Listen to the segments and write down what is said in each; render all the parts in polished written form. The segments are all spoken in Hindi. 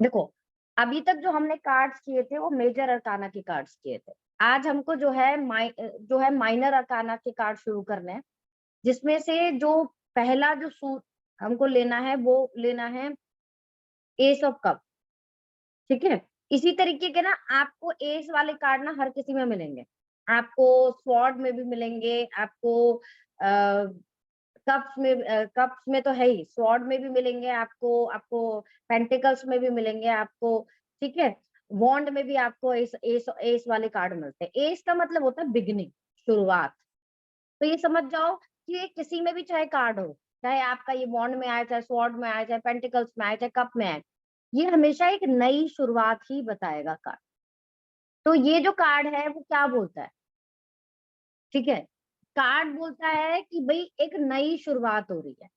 देखो, अभी तक जो हमने कार्ड्स किए थे वो मेजर अरकाना के कार्ड्स किए थे। आज हमको जो है माइनर अरकाना के कार्ड शुरू करने हैं, जिसमें से जो पहला जो सूट हमको लेना है वो लेना है एस ऑफ कप, ठीक है? इसी तरीके के ना आपको एस वाले कार्ड ना हर किसी में मिलेंगे। आपको स्वॉर्ड में भी मिलेंगे, आपको कप्स में तो है ही, स्वॉर्ड में भी मिलेंगे आपको, आपको पेंटिकल्स में भी मिलेंगे आपको, ठीक है? वॉन्ड में भी आपको एस एस एस वाले कार्ड मिलते हैं। एस का मतलब होता है बिगिनिंग, शुरुआत। तो ये समझ जाओ कि ये किसी में भी चाहे कार्ड हो, चाहे आपका ये वॉन्ड में आए, चाहे स्वॉर्ड में आए, चाहे पेंटिकल्स में आए, चाहे कप में आए, ये हमेशा एक नई शुरुआत ही बताएगा कार्ड। तो ये जो कार्ड है वो क्या बोलता है, ठीक है? कार्ड बोलता है कि भई एक नई शुरुआत हो रही है।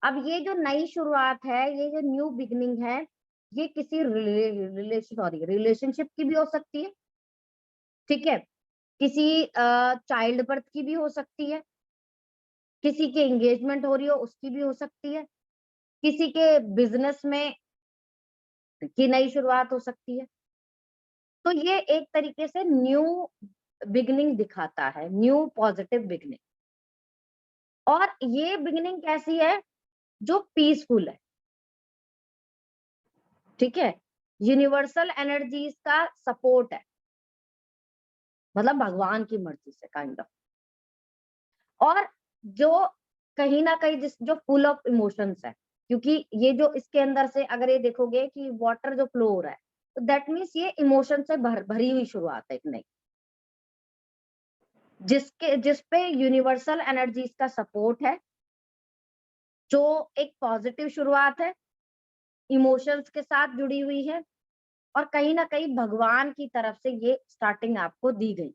अब ये जो नई शुरुआत है, ये जो न्यू बिगिनिंग है, ये किसी रिलेशनशिप की भी हो सकती है, ठीक है? किसी चाइल्ड बर्थ की भी हो सकती है, किसी की एंगेजमेंट हो रही हो उसकी भी हो सकती है, किसी के बिजनेस में की नई शुरुआत हो सकती है। तो ये एक तरीके से न्यू बिगिनिंग दिखाता है, न्यू पॉजिटिव बिगिनिंग। और ये बिगिनिंग कैसी है? जो पीसफुल है, ठीक है? यूनिवर्सल एनर्जीज का सपोर्ट है, मतलब भगवान की मर्जी से काइंड ऑफ। और जो कहीं ना कहीं जो फुल ऑफ इमोशंस है, क्योंकि ये जो इसके अंदर से अगर ये देखोगे कि वाटर जो फ्लो हो रहा है, तो दैट मीन्स ये इमोशन से भरी हुई शुरुआत है एक नई, जिसपे यूनिवर्सल एनर्जीज का सपोर्ट है, जो एक पॉजिटिव शुरुआत है, इमोशंस के साथ जुड़ी हुई है, और कहीं ना कहीं भगवान की तरफ से ये स्टार्टिंग आपको दी गई।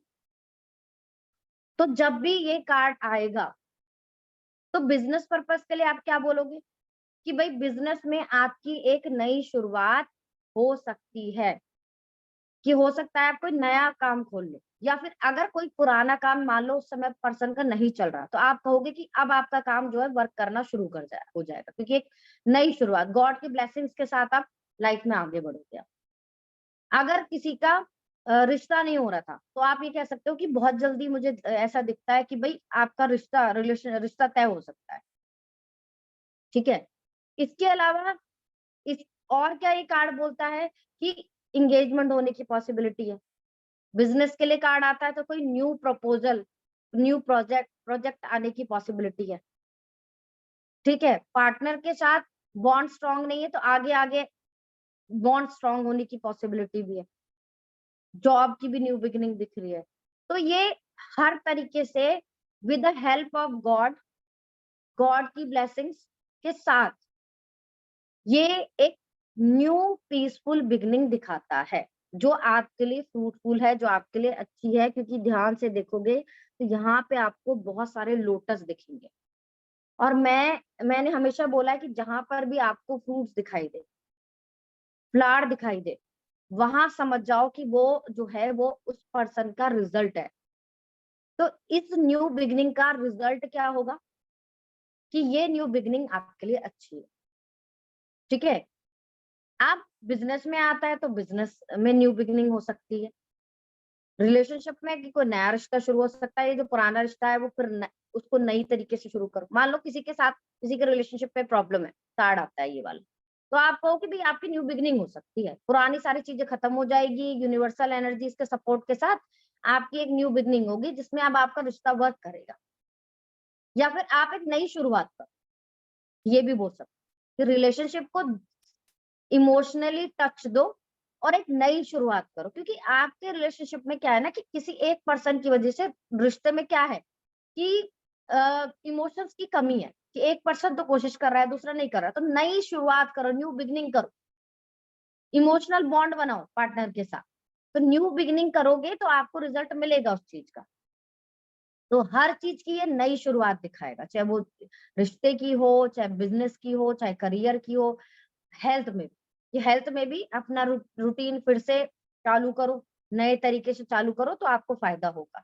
तो जब भी ये कार्ड आएगा, तो बिजनेस पर्पस के लिए आप क्या बोलोगे कि भाई बिजनेस में आपकी एक नई शुरुआत हो सकती है, कि हो सकता है आप कोई नया काम खोल ले, या फिर अगर कोई पुराना काम मान लो उस समय पर्सन का नहीं चल रहा, तो आप कहोगे कि अब आपका काम जो है वर्क करना शुरू हो जाएगा, क्योंकि एक नई शुरुआत गॉड की ब्लेसिंग्स के साथ आप लाइफ में आगे बढ़ोगे। अगर किसी का रिश्ता नहीं हो रहा था, तो आप ये कह सकते हो कि बहुत जल्दी मुझे ऐसा दिखता है कि भाई आपका रिश्ता तय हो सकता है, ठीक है? इसके अलावा इस और क्या ये कार्ड बोलता है कि एंगेजमेंट होने की पॉसिबिलिटी है। बिजनेस के लिए कार्ड आता है तो कोई न्यू प्रपोजल, न्यू प्रोजेक्ट आने की पॉसिबिलिटी है, ठीक है? पार्टनर के साथ बॉन्ड स्ट्रांग नहीं है तो आगे आगे बॉन्ड स्ट्रांग होने की पॉसिबिलिटी भी है। जॉब की भी न्यू बिगिनिंग दिख रही है। तो ये हर तरीके से with the help of God, God की ब्लेसिंग्स के साथ ये एक न्यू पीसफुल बिगिनिंग दिखाता है, जो आपके लिए फ्रूटफुल है, जो आपके लिए अच्छी है, क्योंकि ध्यान से देखोगे तो यहाँ पे आपको बहुत सारे लोटस दिखेंगे। और मैंने हमेशा बोला है कि जहां पर भी आपको फ्रूट्स दिखाई दे, फ्लावर दिखाई दे, वहां समझ जाओ कि वो जो है वो उस पर्सन का रिजल्ट है। तो इस न्यू बिगिनिंग का रिजल्ट क्या होगा कि ये न्यू बिगिनिंग आपके लिए अच्छी है, ठीक है? आप बिजनेस में आता है तो बिजनेस में न्यू बिगिनिंग हो सकती है। रिलेशनशिप में कि कोई नया रिश्ता शुरू हो सकता है, ये जो पुराना रिश्ता है वो फिर उसको नई तरीके से शुरू करो। मान लो किसी के साथ किसी के रिलेशनशिप में प्रॉब्लम है, कार्ड आता है ये वाला, तो आप कहो कि भाई आपकी न्यू बिगिनिंग हो सकती है, पुरानी सारी चीजें खत्म हो जाएगी, यूनिवर्सल एनर्जीज के सपोर्ट के साथ आपकी एक न्यू बिगिनिंग होगी, जिसमें अब आपका रिश्ता वर्क करेगा, या फिर आप एक नई शुरुआत करो, ये भी बोल सकते कि रिलेशनशिप को इमोशनली टच दो और एक नई शुरुआत करो। क्योंकि आपके रिलेशनशिप में क्या है ना कि किसी एक पर्सन की वजह से रिश्ते में क्या है कि इमोशंस की कमी है, कि एक पर्सन तो कोशिश कर रहा है दूसरा नहीं कर रहा, तो नई शुरुआत करो, न्यू बिगिनिंग करो, इमोशनल बॉन्ड बनाओ पार्टनर के साथ। तो न्यू बिगिनिंग करोगे तो आपको रिजल्ट मिलेगा उस चीज का। तो हर चीज की ये नई शुरुआत दिखाएगा, चाहे वो रिश्ते की हो, चाहे बिजनेस की हो, चाहे करियर की हो, हेल्थ में भी। ये हेल्थ में भी अपना रूटीन फिर से चालू करो, नए तरीके से चालू करो तो आपको फायदा होगा।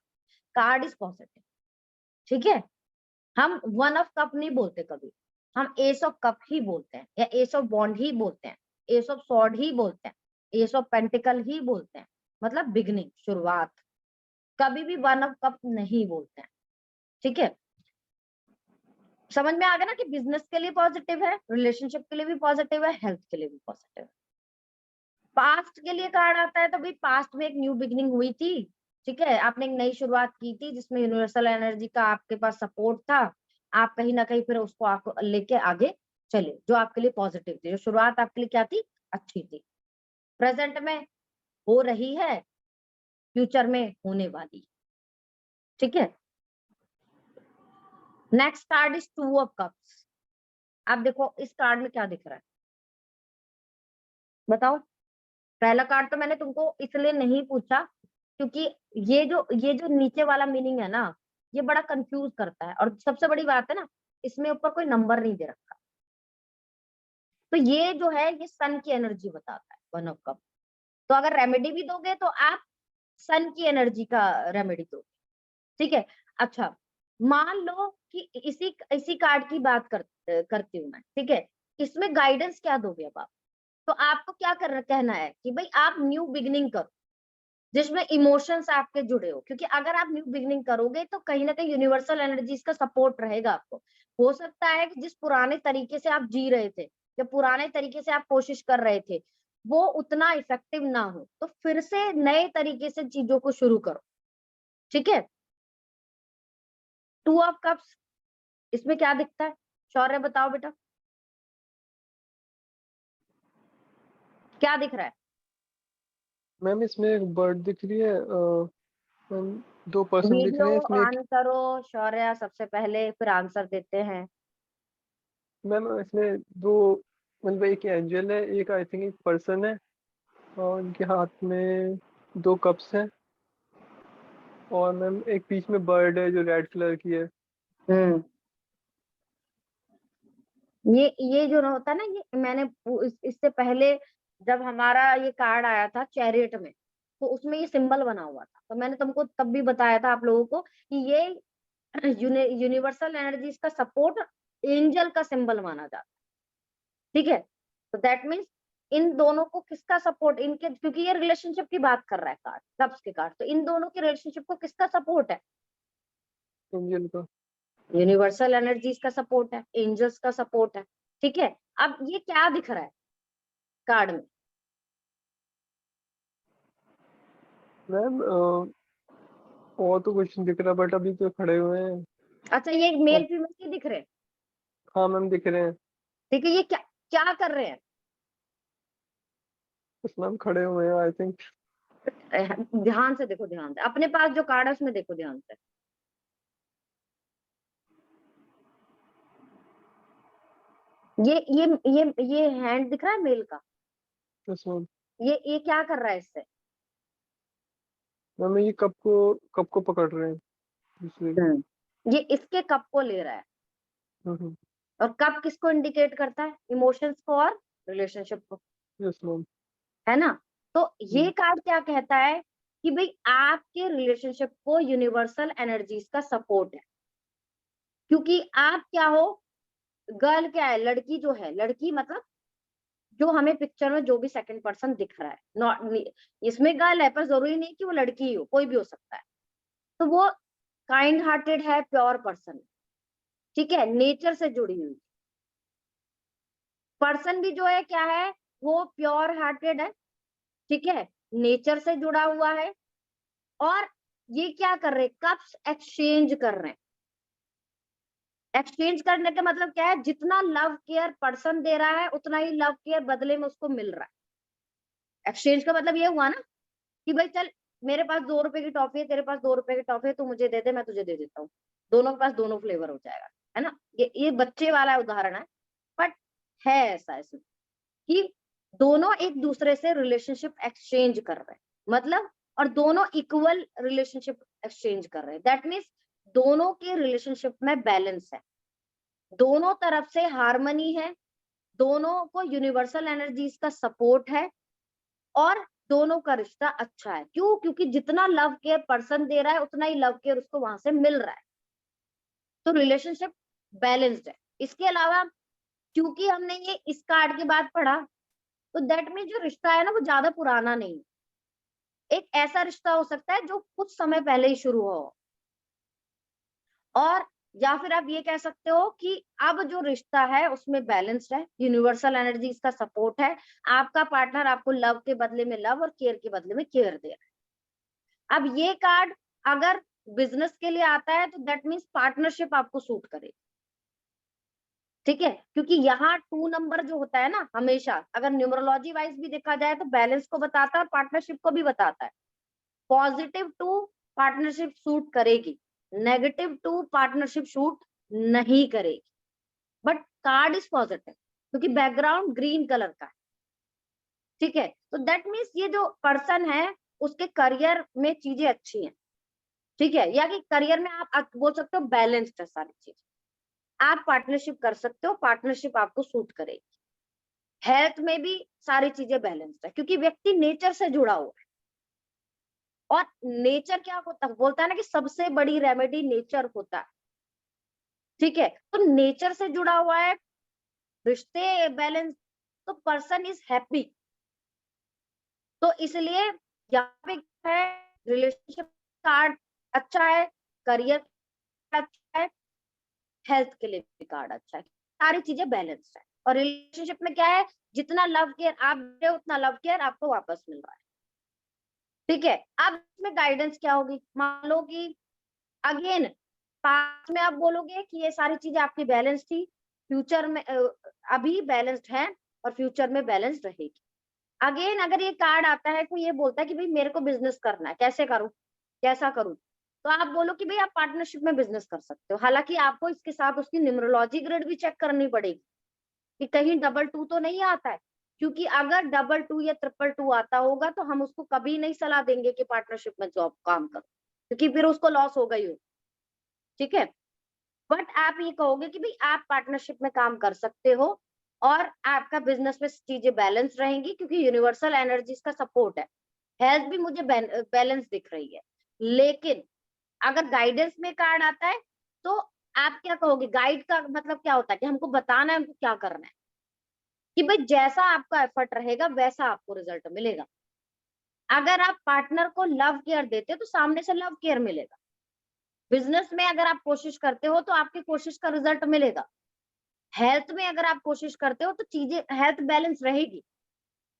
कार्ड इज पॉजिटिव, ठीक है? हम वन ऑफ कप नहीं बोलते कभी, हम एस ऑफ कप ही बोलते हैं या एस ऑफ बॉन्ड ही बोलते हैं। एस ऑफ सॉर्ड ही बोलते हैं, एस ऑफ पेंटिकल ही बोलते हैं, मतलब बिगनिंग, शुरुआत। कभी भी वन ऑफ कप नहीं बोलते हैं, ठीक है। समझ में आ गया ना कि बिजनेस के लिए पॉजिटिव है, रिलेशनशिप के लिए भी पॉजिटिव है, हेल्थ के लिए भी पॉजिटिव है। पास्ट के लिए कार्ड आता है तो भाई पास्ट में एक न्यू बिगिनिंग हुई थी, ठीक है, आपने एक नई शुरुआत की थी जिसमें यूनिवर्सल एनर्जी का आपके पास सपोर्ट था, आप कहीं ना कहीं फिर उसको आपको लेके आगे चले, जो आपके लिए पॉजिटिव थी, जो शुरुआत आपके लिए क्या थी, अच्छी थी। प्रेजेंट में हो रही है, फ्यूचर में होने वाली, ठीक है। Next card is two of cups. अब देखो इस कार्ड में क्या दिख रहा है, बताओ। पहला कार्ड तो मैंने तुमको इसलिए नहीं पूछा क्योंकि ये जो नीचे वाला मीनिंग है ना, ये बड़ा कंफ्यूज करता है, और सबसे बड़ी बात है ना, इसमें ऊपर कोई नंबर नहीं दे रखा। तो ये जो है ये सन की एनर्जी बताता है, वन ऑफ कप। तो अगर रेमेडी भी दोगे तो आप सन की एनर्जी का रेमेडी दोगे, ठीक है। अच्छा, मान लो कि इसी इसी कार्ड की बात करती हूँ मैं, ठीक है। इसमें गाइडेंस क्या दोगे अब आप? तो आपको क्या कहना है कि भाई आप न्यू बिगिनिंग करो जिसमें इमोशंस आपके जुड़े हो, क्योंकि अगर आप न्यू बिगिनिंग करोगे तो कहीं ना कहीं यूनिवर्सल एनर्जीज का सपोर्ट रहेगा आपको। हो सकता है कि जिस पुराने तरीके से आप जी रहे थे, जो पुराने तरीके से आप कोशिश कर रहे थे, वो उतना इफेक्टिव ना हो, तो फिर से नए तरीके से चीजों को शुरू करो, ठीक है। टू ऑफ कप्स, इसमें क्या दिखता है, शौर्य बताओ बेटा, क्या दिख रहा है? मैम इसमें एक बर्ड दिख रही है, मैम 2 पर्सन दिख वीडियो रहे हैं इसमें। ऑन करो शौर्य, सबसे पहले, फिर आंसर देते हैं। मैम इसमें 2, मतलब एक एंजल है, एक आई थिंक एक पर्सन है, और उनके हाथ में 2 कप्स हैं, और मैम एक बीच में बर्ड है जो रेड कलर की है। हम्म, ये जो होता है ना, ये मैंने इससे पहले जब हमारा ये कार्ड आया था चैरियट में, तो उसमें ये सिंबल बना हुआ था, तो मैंने तुमको तब भी बताया था आप लोगों को कि ये यूनिवर्सल एनर्जीज का सपोर्ट एंजल का सिंबल माना जाता है, ठीक है। तो दैट मीन्स इन दोनों को किसका सपोर्ट, इनके, क्योंकि ये रिलेशनशिप की बात कर रहा है कार्ड, कप्स के कार्ड, तो इन दोनों के रिलेशनशिप को किसका सपोर्ट है? एंजल का। यूनिवर्सल एनर्जीज का सपोर्ट है, एंजल्स का सपोर्ट है, ठीक है। अब ये क्या दिख रहा है कार्ड में? मैम और तो कुछ नहीं दिख रहा, बट अभी तो खड़े हुए हैं। अच्छा, ये और मेल फीमेल की दिख रहे हैं, हाँ मैम दिख रहे हैं। ठीक है। ये क्या क्या कर रहे हैं? बस मैम खड़े हुए हैं आई थिंक। ध्यान से देखो, ध्यान से अपने पास जो कार्ड है उसमें देखो ध्यान से। ये हैंड दिख रहा है मेल का, बस मैम। ये क्या कर रहा है इससे? मैम ये कप को पकड़ रहे हैं दूसरे। ये इसके कप को ले रहा है, हम्म। और कप किसको इंडिकेट करता है? इमोशंस को और रिलेशनशिप को, यस मैम। है ना। तो ये कार्ड क्या कहता है कि भाई आपके रिलेशनशिप को यूनिवर्सल एनर्जीज का सपोर्ट है, क्योंकि आप क्या हो, गर्ल क्या है, लड़की जो है, लड़की मतलब जो हमें पिक्चर में जो भी सेकंड पर्सन दिख रहा है, नॉट, इसमें गर्ल है पर जरूरी नहीं कि वो लड़की ही हो, कोई भी हो सकता है। तो वो काइंड हार्टेड है, प्योर पर्सन, ठीक है, नेचर से जुड़ी हुई। पर्सन भी जो है क्या है, वो प्योर हार्टेड है, ठीक है, नेचर से जुड़ा हुआ है। और ये क्या कर रहे हैं, कप्स एक्सचेंज कर रहे हैं। एक्सचेंज करने का मतलब क्या है, जितना लव केयर पर्सन दे रहा है उतना ही लव केयर बदले में उसको मिल रहा है। एक्सचेंज का मतलब ये हुआ ना कि भाई चल, मेरे पास 2 रुपए की टॉफी है, तेरे पास 2 रुपए की टॉफी है, तू मुझे दे दे, मैं तुझे दे देता हूँ, दोनों के पास दोनों फ्लेवर हो जाएगा, है ना। ये बच्चे वाला उदाहरण है, बट है ऐसा इसमें कि दोनों एक दूसरे से रिलेशनशिप एक्सचेंज कर रहे हैं, मतलब, और दोनों इक्वल रिलेशनशिप एक्सचेंज कर रहे हैं। दैट मीन्स दोनों के रिलेशनशिप में बैलेंस है, दोनों तरफ से हार्मनी है, दोनों को यूनिवर्सल एनर्जीज का सपोर्ट है, और दोनों का रिश्ता अच्छा है। क्यों? क्योंकि जितना लव केयर पर्सन दे रहा है उतना ही लव केयर उसको वहां से मिल रहा है, तो रिलेशनशिप बैलेंस्ड है। इसके अलावा क्योंकि हमने ये इस कार्ड के बाद पढ़ा तो दैट मीन जो रिश्ता है ना वो ज्यादा पुराना नहीं है। एक ऐसा रिश्ता हो सकता है जो कुछ समय पहले ही शुरू हो, और या फिर आप ये कह सकते हो कि अब जो रिश्ता है उसमें बैलेंस्ड है, यूनिवर्सल एनर्जी इसका सपोर्ट है, आपका पार्टनर आपको लव के बदले में लव और केयर के बदले में केयर दे रहा है। अब ये कार्ड अगर बिजनेस के लिए आता है तो दैट मीन्स पार्टनरशिप आपको सूट करे, ठीक है, क्योंकि यहाँ 2 नंबर जो होता है ना, हमेशा अगर न्यूमरोलॉजी वाइज भी देखा जाए तो बैलेंस को बताता है और पार्टनरशिप को भी बताता है। पॉजिटिव 2 पार्टनरशिप सूट करेगी, नेगेटिव 2 पार्टनरशिप शूट नहीं करेगी, बट कार्ड इज पॉजिटिव क्योंकि बैकग्राउंड ग्रीन कलर का है, ठीक है। तो दैट मीन्स ये जो पर्सन है उसके करियर में चीजें अच्छी हैं, ठीक है, या कि करियर में आप बोल सकते हो बैलेंस्ड है सारी चीज, आप पार्टनरशिप कर सकते हो, पार्टनरशिप आपको सूट करेगी। हेल्थ में भी सारी चीजें बैलेंस्ड है क्योंकि व्यक्ति नेचर से जुड़ा हुआ है, और नेचर क्या होता है, बोलता है ना कि सबसे बड़ी रेमेडी नेचर होता है, ठीक है। तो नेचर से जुड़ा हुआ है, रिश्ते बैलेंस, तो पर्सन इज हैप्पी। तो इसलिए यहाँ पे क्या है, रिलेशनशिप कार्ड अच्छा है, करियर अच्छा है, हेल्थ के लिए भी कार्ड अच्छा है, सारी चीजें बैलेंस्ड है। और रिलेशनशिप में क्या है, जितना लव केयर आप दे उतना लव केयर आपको वापस मिल रहा है, ठीक है। अब इसमें गाइडेंस क्या होगी, मान लो कि अगेन पास्ट में आप बोलोगे कि ये सारी चीजें आपकी बैलेंस थी, फ्यूचर में अभी बैलेंस्ड है और फ्यूचर में बैलेंस्ड रहेगी। अगेन अगर ये कार्ड आता है, कोई ये बोलता है कि भाई मेरे को बिजनेस करना है, कैसे करूं, कैसा करूं, तो आप बोलो कि भाई आप पार्टनरशिप में बिजनेस कर सकते हो। हालांकि आपको इसके साथ उसकी न्यूमरोलॉजी ग्रिड भी चेक करनी पड़ेगी कि कहीं डबल 2 तो नहीं आता है, क्योंकि अगर डबल 2 या ट्रिपल 2 आता होगा तो हम उसको कभी नहीं सलाह देंगे कि पार्टनरशिप में जॉब काम करो, क्योंकि फिर उसको लॉस हो गई हो, ठीक है। बट आप ये कहोगे कि भाई आप पार्टनरशिप में काम कर सकते हो और आपका बिजनेस में चीजें बैलेंस रहेंगी क्योंकि यूनिवर्सल एनर्जीज का सपोर्ट है। हेल्थ भी मुझे बैलेंस दिख रही है, लेकिन अगर गाइडेंस में कार्ड आता है तो आप क्या कहोगे, गाइड का मतलब क्या होता है कि हमको बताना है हमको क्या करना है, कि भाई जैसा आपका एफर्ट रहेगा वैसा आपको रिजल्ट मिलेगा। अगर आप पार्टनर को लव केयर देते हो तो सामने से लव केयर मिलेगा। बिजनेस में अगर आप कोशिश करते हो तो आपकी कोशिश का रिजल्ट मिलेगा। हेल्थ में अगर आप कोशिश करते हो तो चीजें हेल्थ बैलेंस रहेगी,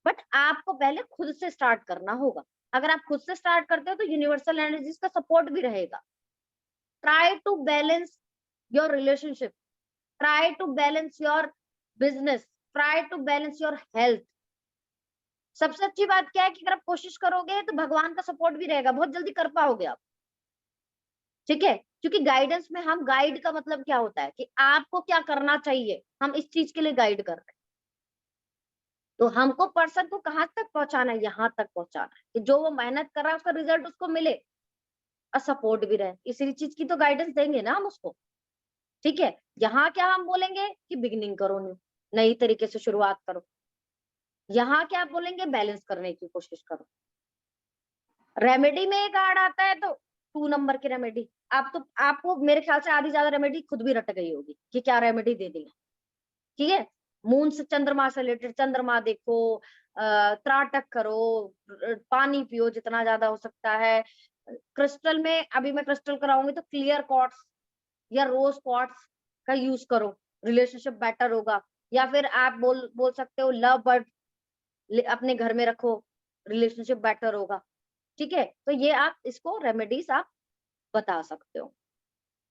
बट आपको पहले खुद से स्टार्ट करना होगा। अगर आप खुद से स्टार्ट करते हो तो यूनिवर्सल एनर्जीज का सपोर्ट भी रहेगा। Try to balance your relationship, try to balance your business, try to balance your health. सबसे अच्छी बात क्या है कि अगर आप कोशिश करोगे तो भगवान का सपोर्ट भी रहेगा, बहुत जल्दी कर पाओगे आप, ठीक है। क्योंकि गाइडेंस में हम गाइड का मतलब क्या होता है कि आपको क्या करना चाहिए, हम इस चीज के लिए गाइड कर रहे हैं। तो हमको पर्सन को कहाँ तक पहुंचाना है, यहाँ तक पहुंचाना है कि जो वो मेहनत कर रहा है उसका रिजल्ट उसको मिले और सपोर्ट भी रहे, इसी चीज की तो गाइडेंस देंगे ना हम उसको, ठीक है। यहाँ क्या हम बोलेंगे कि बिगिनिंग करो, नई तरीके से शुरुआत करो। यहाँ क्या बोलेंगे, बैलेंस करने की कोशिश करो। रेमेडी में एक कार्ड आता है तो 2 नंबर की रेमेडी, आप तो आपको मेरे ख्याल से आधी ज्यादा रेमेडी खुद भी रट गई होगी कि क्या रेमेडी दे दी है, ठीक है। मून से, चंद्रमा से रिलेटेड, चंद्रमा देखो, त्राटक करो, पानी पियो जितना ज्यादा हो सकता है। क्रिस्टल में अभी मैं क्रिस्टल कराऊंगी तो क्लियर क्वार्ट्स या रोज क्वार्ट्स का यूज करो, रिलेशनशिप बेटर होगा। या फिर आप बोल सकते हो लव बर्ड अपने घर में रखो, रिलेशनशिप बेटर होगा, ठीक है। तो ये आप इसको रेमेडीज आप बता सकते हो।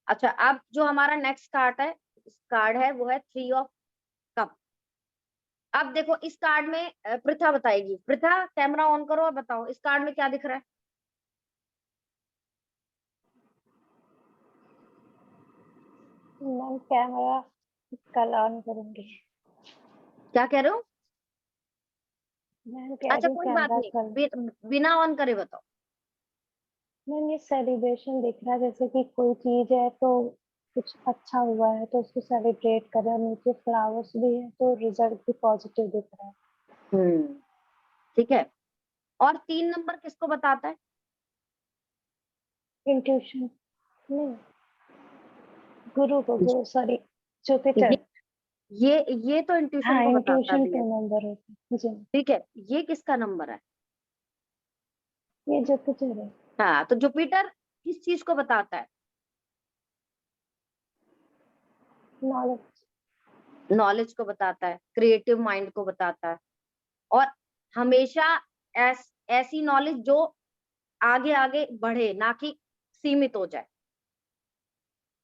अच्छा, अब जो हमारा नेक्स्ट कार्ड है वो है 3 ऑफ कप। अब देखो इस कार्ड में पृथा बताएगी। पृथा कैमरा ऑन करो और बताओ इस कार्ड में क्या दिख रहा है। मैम कैमरा कल ऑन करूंगी। क्या कह रहे हो? मैम कह अच्छा रही हूँ कोई बात कैमरा नहीं, कल। बिना ऑन करे बताओ। मैम ये सेलिब्रेशन दिख रहा है, जैसे कि कोई चीज है तो कुछ अच्छा हुआ है तो उसको सेलिब्रेट कर रहे हैं, नीचे फ्लावर्स भी है तो रिजल्ट भी पॉजिटिव दिख रहा है। ठीक है। और 3 नंबर किसको बताता है? इंट्यूशन नहीं, गुरु को, सॉरी, जुपिटर। ये तो इंट्यूशन हाँ, को बताता इंट्यूशन भी है, 2 नंबर होता है। जी, ठीक है। ये किसका नंबर है? ये जुपिटर है। हाँ, तो जुपिटर किस चीज को बताता है? नॉलेज। नॉलेज को बताता है, क्रिएटिव माइंड को बताता है, और हमेशा ऐसी नॉलेज जो आगे आगे बढ़े, ना कि सीमित हो जाए,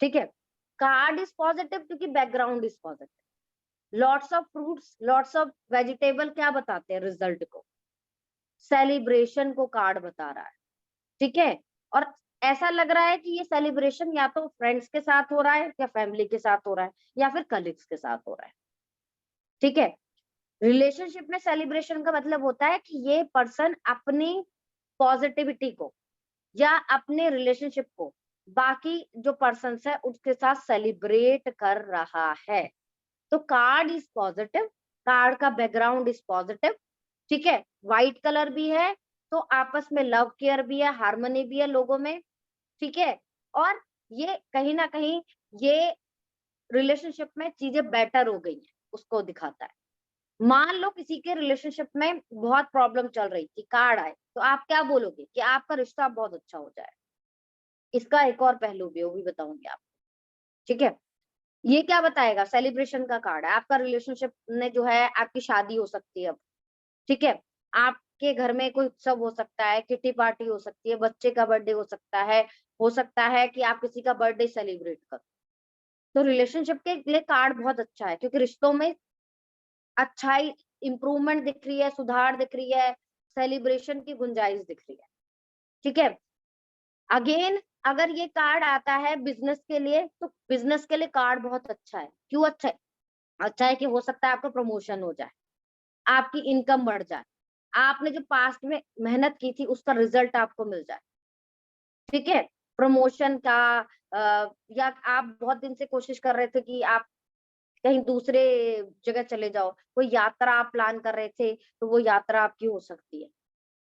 ठीक है। कार्ड इज पॉजिटिव क्योंकि background is positive. Lots of fruits, lots of vegetable क्या बताते हैं रिजल्ट को? सेलिब्रेशन को कार्ड बता रहा है, ठीक है। और ऐसा लग रहा है कि ये सेलिब्रेशन या तो फ्रेंड्स के साथ हो रहा है, या फैमिली के साथ हो रहा है, या फिर कलीग्स के साथ हो रहा है, ठीक है। रिलेशनशिप में सेलिब्रेशन का मतलब होता है कि ये पर्सन अपनी पॉजिटिविटी को या अपने रिलेशनशिप को बाकी जो पर्सन है उसके साथ सेलिब्रेट कर रहा है। तो कार्ड इज पॉजिटिव, कार्ड का बैकग्राउंड इज पॉजिटिव, ठीक है। व्हाइट कलर भी है, तो आपस में लव केयर भी है, हार्मनी भी है लोगों में, ठीक है। और ये कहीं ना कहीं ये रिलेशनशिप में चीजें बेटर हो गई हैं उसको दिखाता है। मान लो किसी के रिलेशनशिप में बहुत प्रॉब्लम चल रही थी, कार्ड आए, तो आप क्या बोलोगे? कि आपका रिश्ता बहुत अच्छा हो जाए। इसका एक और पहलू भी, वो भी बताऊंगी आपको, ठीक है। ये क्या बताएगा? सेलिब्रेशन का कार्ड है, आपका रिलेशनशिप में जो है आपकी शादी हो सकती है अब, ठीक है। आपके घर में कोई उत्सव हो सकता है, किटी पार्टी हो सकती है, बच्चे का बर्थडे हो सकता है कि आप किसी का बर्थडे सेलिब्रेट करो। तो रिलेशनशिप के लिए कार्ड बहुत अच्छा है, क्योंकि रिश्तों में अच्छाई, इंप्रूवमेंट दिख रही है, सुधार दिख रही है, सेलिब्रेशन की गुंजाइश दिख रही है, ठीक है। अगेन अगर ये कार्ड आता है बिजनेस के लिए, तो बिजनेस के लिए कार्ड बहुत अच्छा है। क्यों अच्छा है? अच्छा है कि हो सकता है आपका प्रमोशन हो जाए, आपकी इनकम बढ़ जाए, आपने जो पास्ट में मेहनत की थी उसका रिजल्ट आपको मिल जाए, ठीक है। प्रमोशन का या आप बहुत दिन से कोशिश कर रहे थे कि आप कहीं दूसरे जगह चले जाओ, कोई यात्रा आप प्लान कर रहे थे, तो वो यात्रा आपकी हो सकती है।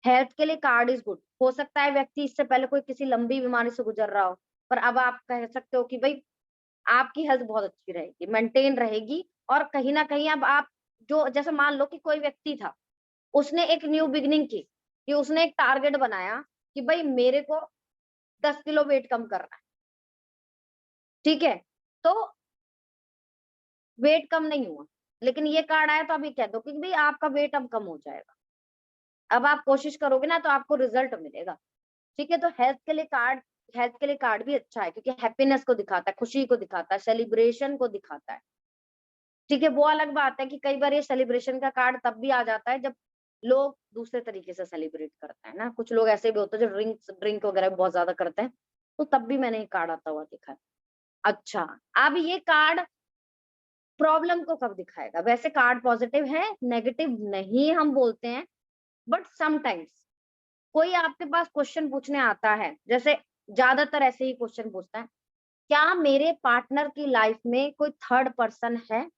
हेल्थ के लिए कार्ड इज गुड। हो सकता है व्यक्ति इससे पहले कोई किसी लंबी बीमारी से गुजर रहा हो, पर अब आप कह सकते हो कि भाई आपकी हेल्थ बहुत अच्छी रहेगी, मेंटेन रहेगी। और कहीं ना कहीं अब आप जो, जैसे मान लो कि कोई व्यक्ति था, उसने एक न्यू बिगिनिंग की, कि उसने एक टारगेट बनाया कि भाई मेरे को 10 किलो वेट कम करना है, ठीक है। तो वेट कम नहीं हुआ, लेकिन ये कार्ड आया तो अभी कह दो कि भाई आपका वेट अब कम हो जाएगा। अब आप कोशिश करोगे ना तो आपको रिजल्ट मिलेगा, ठीक है। तो हेल्थ के लिए कार्ड भी अच्छा है, क्योंकि हैप्पीनेस को दिखाता है, खुशी को दिखाता है, सेलिब्रेशन को दिखाता है, ठीक है। वो अलग बात है कि कई बार ये सेलिब्रेशन का कार्ड तब भी आ जाता है जब लोग दूसरे तरीके से सेलिब्रेट करते हैं ना। कुछ लोग ऐसे भी होते हैं जो ड्रिंक वगैरह बहुत ज्यादा करते हैं, तो तब भी मैंने ये कार्ड आता हुआ देखा है। अच्छा, अब ये कार्ड प्रॉब्लम को कब दिखाएगा? वैसे कार्ड पॉजिटिव है, नेगेटिव नहीं हम बोलते हैं, बट समटाइम्स कोई आपके पास क्वेश्चन पूछने आता है, जैसे ज्यादातर ऐसे ही क्वेश्चन पूछता है, क्या मेरे पार्टनर की लाइफ में कोई थर्ड पर्सन है?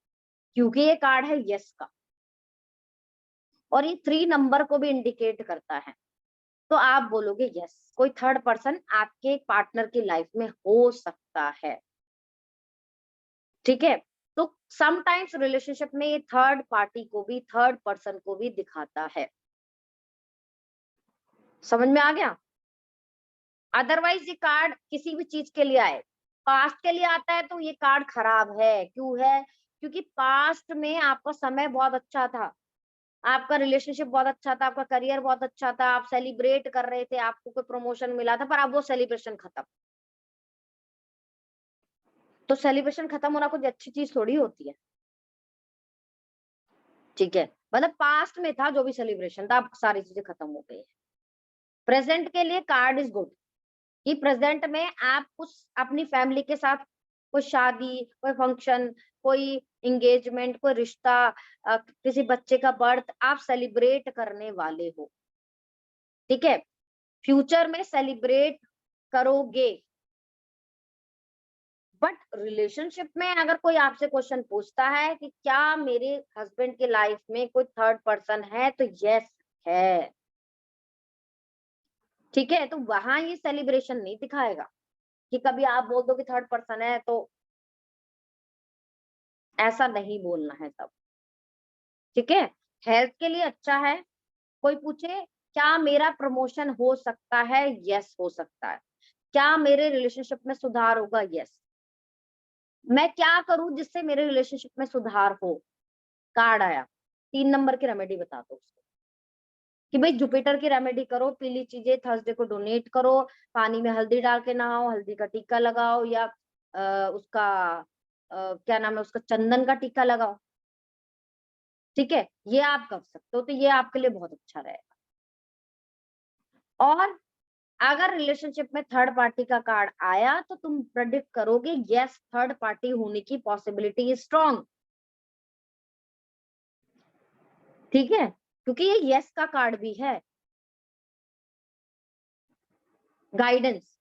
क्योंकि ये कार्ड है यस का, और ये 3 नंबर को भी इंडिकेट करता है, तो आप बोलोगे यस, कोई थर्ड पर्सन आपके पार्टनर की लाइफ में हो सकता है, ठीक है। तो समटाइम्स रिलेशनशिप में ये थर्ड पार्टी को भी, थर्ड पर्सन को भी दिखाता है। समझ में आ गया? अदरवाइज ये कार्ड किसी भी चीज के लिए आए, पास्ट के लिए आता है तो ये कार्ड खराब है। क्यों है? क्योंकि पास्ट में आपका समय बहुत अच्छा था, आपका रिलेशनशिप बहुत अच्छा था, आपका करियर बहुत अच्छा था, आप सेलिब्रेट कर रहे थे, आपको कोई प्रमोशन मिला था, पर अब वो सेलिब्रेशन खत्म। तो सेलिब्रेशन खत्म होना कुछ अच्छी चीज थोड़ी होती है, ठीक है। मतलब पास्ट में था जो भी सेलिब्रेशन था, अब सारी चीजें खत्म हो गई है। प्रेजेंट के लिए कार्ड इज गुड, कि प्रेजेंट में आप कुछ अपनी फैमिली के साथ कोई शादी, कोई फंक्शन, कोई एंगेजमेंट, कोई रिश्ता, किसी बच्चे का बर्थ आप सेलिब्रेट करने वाले हो, ठीक है। फ्यूचर में सेलिब्रेट करोगे। बट रिलेशनशिप में अगर कोई आपसे क्वेश्चन पूछता है कि क्या मेरे हस्बैंड की लाइफ में कोई थर्ड पर्सन है, तो यस है, ठीक है। तो वहां ये सेलिब्रेशन नहीं दिखाएगा, कि कभी आप बोल दो कि थर्ड पर्सन है तो ऐसा नहीं बोलना है सब, ठीक है। हेल्थ के लिए अच्छा है। कोई पूछे क्या मेरा प्रमोशन हो सकता है, यस हो सकता है। क्या मेरे रिलेशनशिप में सुधार होगा, यस। मैं क्या करूं जिससे मेरे रिलेशनशिप में सुधार हो, कार्ड आया, 3 नंबर की रेमेडी बता दो उसको कि भाई जुपिटर की रेमेडी करो, पीली चीजें थर्सडे को डोनेट करो, पानी में हल्दी डाल के नहाओ, हल्दी का टीका लगाओ, या उसका क्या नाम है उसका, चंदन का टीका लगाओ, ठीक है। ये आप कर सकते हो, तो ये आपके लिए बहुत अच्छा रहेगा। और अगर रिलेशनशिप में थर्ड पार्टी का कार्ड आया तो तुम प्रेडिक्ट करोगे यस, थर्ड पार्टी होने की पॉसिबिलिटी इज स्ट्रॉन्ग, ठीक है, क्योंकि ये यस का कार्ड भी है। गाइडेंस,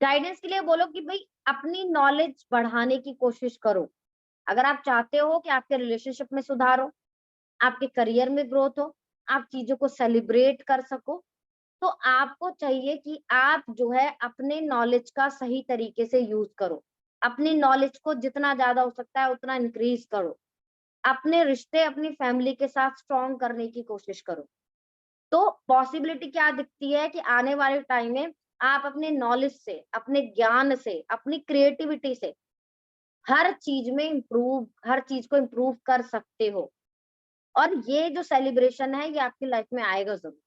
गाइडेंस के लिए बोलो कि भाई अपनी नॉलेज बढ़ाने की कोशिश करो। अगर आप चाहते हो कि आपके रिलेशनशिप में सुधार हो, आपके करियर में ग्रोथ हो, आप चीजों को सेलिब्रेट कर सको, तो आपको चाहिए कि आप जो है अपने नॉलेज का सही तरीके से यूज करो। अपनी नॉलेज को जितना ज्यादा हो सकता है उतना इंक्रीज करो। अपने रिश्ते अपनी फैमिली के साथ स्ट्रॉन्ग करने की कोशिश करो। तो पॉसिबिलिटी क्या दिखती है कि आने वाले टाइम में आप अपने नॉलेज से, अपने ज्ञान से, अपनी क्रिएटिविटी से हर चीज में इम्प्रूव, हर चीज को इम्प्रूव कर सकते हो। और ये जो सेलिब्रेशन है ये आपकी लाइफ में आएगा जरूर,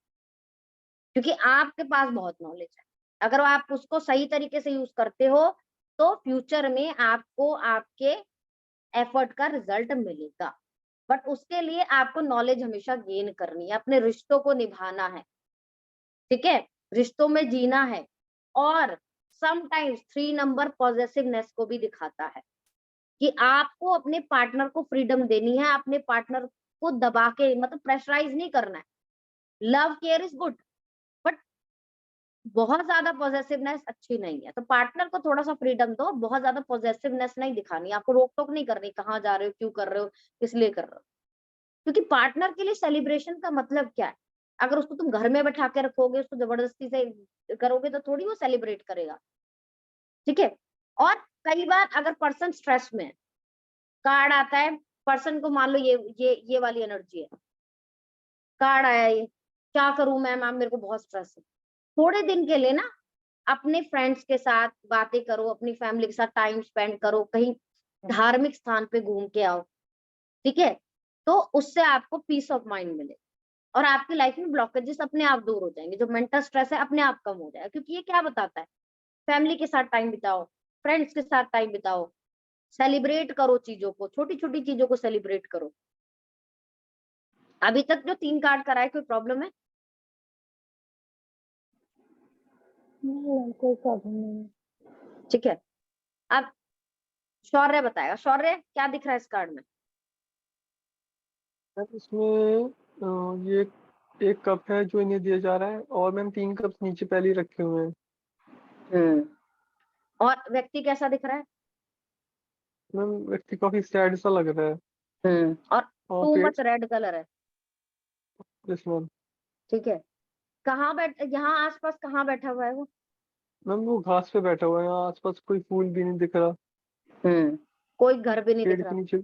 क्योंकि आपके पास बहुत नॉलेज है। अगर आप उसको सही तरीके से यूज करते हो तो फ्यूचर में आपको आपके एफर्ट का रिजल्ट मिलेगा। बट उसके लिए आपको नॉलेज हमेशा गेन करनी है, अपने रिश्तों को निभाना है, ठीक है, रिश्तों में जीना है। और समटाइम्स 3 नंबर पॉजेसिवनेस को भी दिखाता है कि आपको अपने पार्टनर को फ्रीडम देनी है, अपने पार्टनर को दबा के, मतलब प्रेशराइज नहीं करना है। Love care is good, but बहुत ज्यादा पॉजेसिवनेस अच्छी नहीं है। तो पार्टनर को थोड़ा सा फ्रीडम दो, बहुत ज्यादा पॉजेसिवनेस नहीं दिखानी, आपको रोक टोक नहीं करनी, कहाँ जा रहे हो, क्यों कर रहे हो, किस लिए कर रहे हो। क्योंकि पार्टनर के लिए सेलिब्रेशन का मतलब क्या है? अगर उसको तुम घर में बैठा के रखोगे, उसको जबरदस्ती से करोगे तो थोड़ी वो सेलिब्रेट करेगा, ठीक है। और कई बार अगर पर्सन स्ट्रेस में है, कार्ड आता है, पर्सन को मान लो ये वाली एनर्जी है, कार्ड आया ये, क्या करूं मैम मेरे को बहुत स्ट्रेस है। थोड़े दिन के लिए ना अपने फ्रेंड्स के साथ बातें करो, अपनी फैमिली के साथ टाइम स्पेंड करो, कहीं धार्मिक स्थान पे घूम के आओ, ठीक है। तो उससे आपको पीस ऑफ माइंड मिले और आपकी लाइफ में ब्लॉकेजेस अपने आप दूर हो जाएंगे, जो मेंटल स्ट्रेस है अपने आप कम हो जाएगा। क्योंकि ये क्या बताता है, फैमिली के साथ टाइम बिताओ, फ्रेंड्स के साथ टाइम बिताओ, सेलिब्रेट करो चीजों को, छोटी छोटी चीजों को सेलिब्रेट करो। अभी तक जो 3 कार्ड कराए कोई प्रॉब्लम है? नहीं, कोई प्रॉब्लम नहीं है। ठीक है। अब शौर्य बताएगा, शौर्य क्या दिख रहा है इस कार्ड में? मैम इसमें ये एक कप है जो इन्हें दिया जा रहा है, और मैम 3 कप नीचे पहले ही रखे हुए हैं। और व्यक्ति कैसा दिख रहा है? मैम व्यक्ति काफी सैड सा लग रहा है। और और टू पेड़, मच रेड कलर है, यस मैम। ठीक है। कहाँ यहाँ आसपास कहाँ बैठा हुआ है वो? मैम वो घास पे बैठा हुआ है, यहाँ आसपास कोई फूल भी नहीं दिख रहा, कोई घर भी नहीं दिख पेड़ के रहा, नीचे।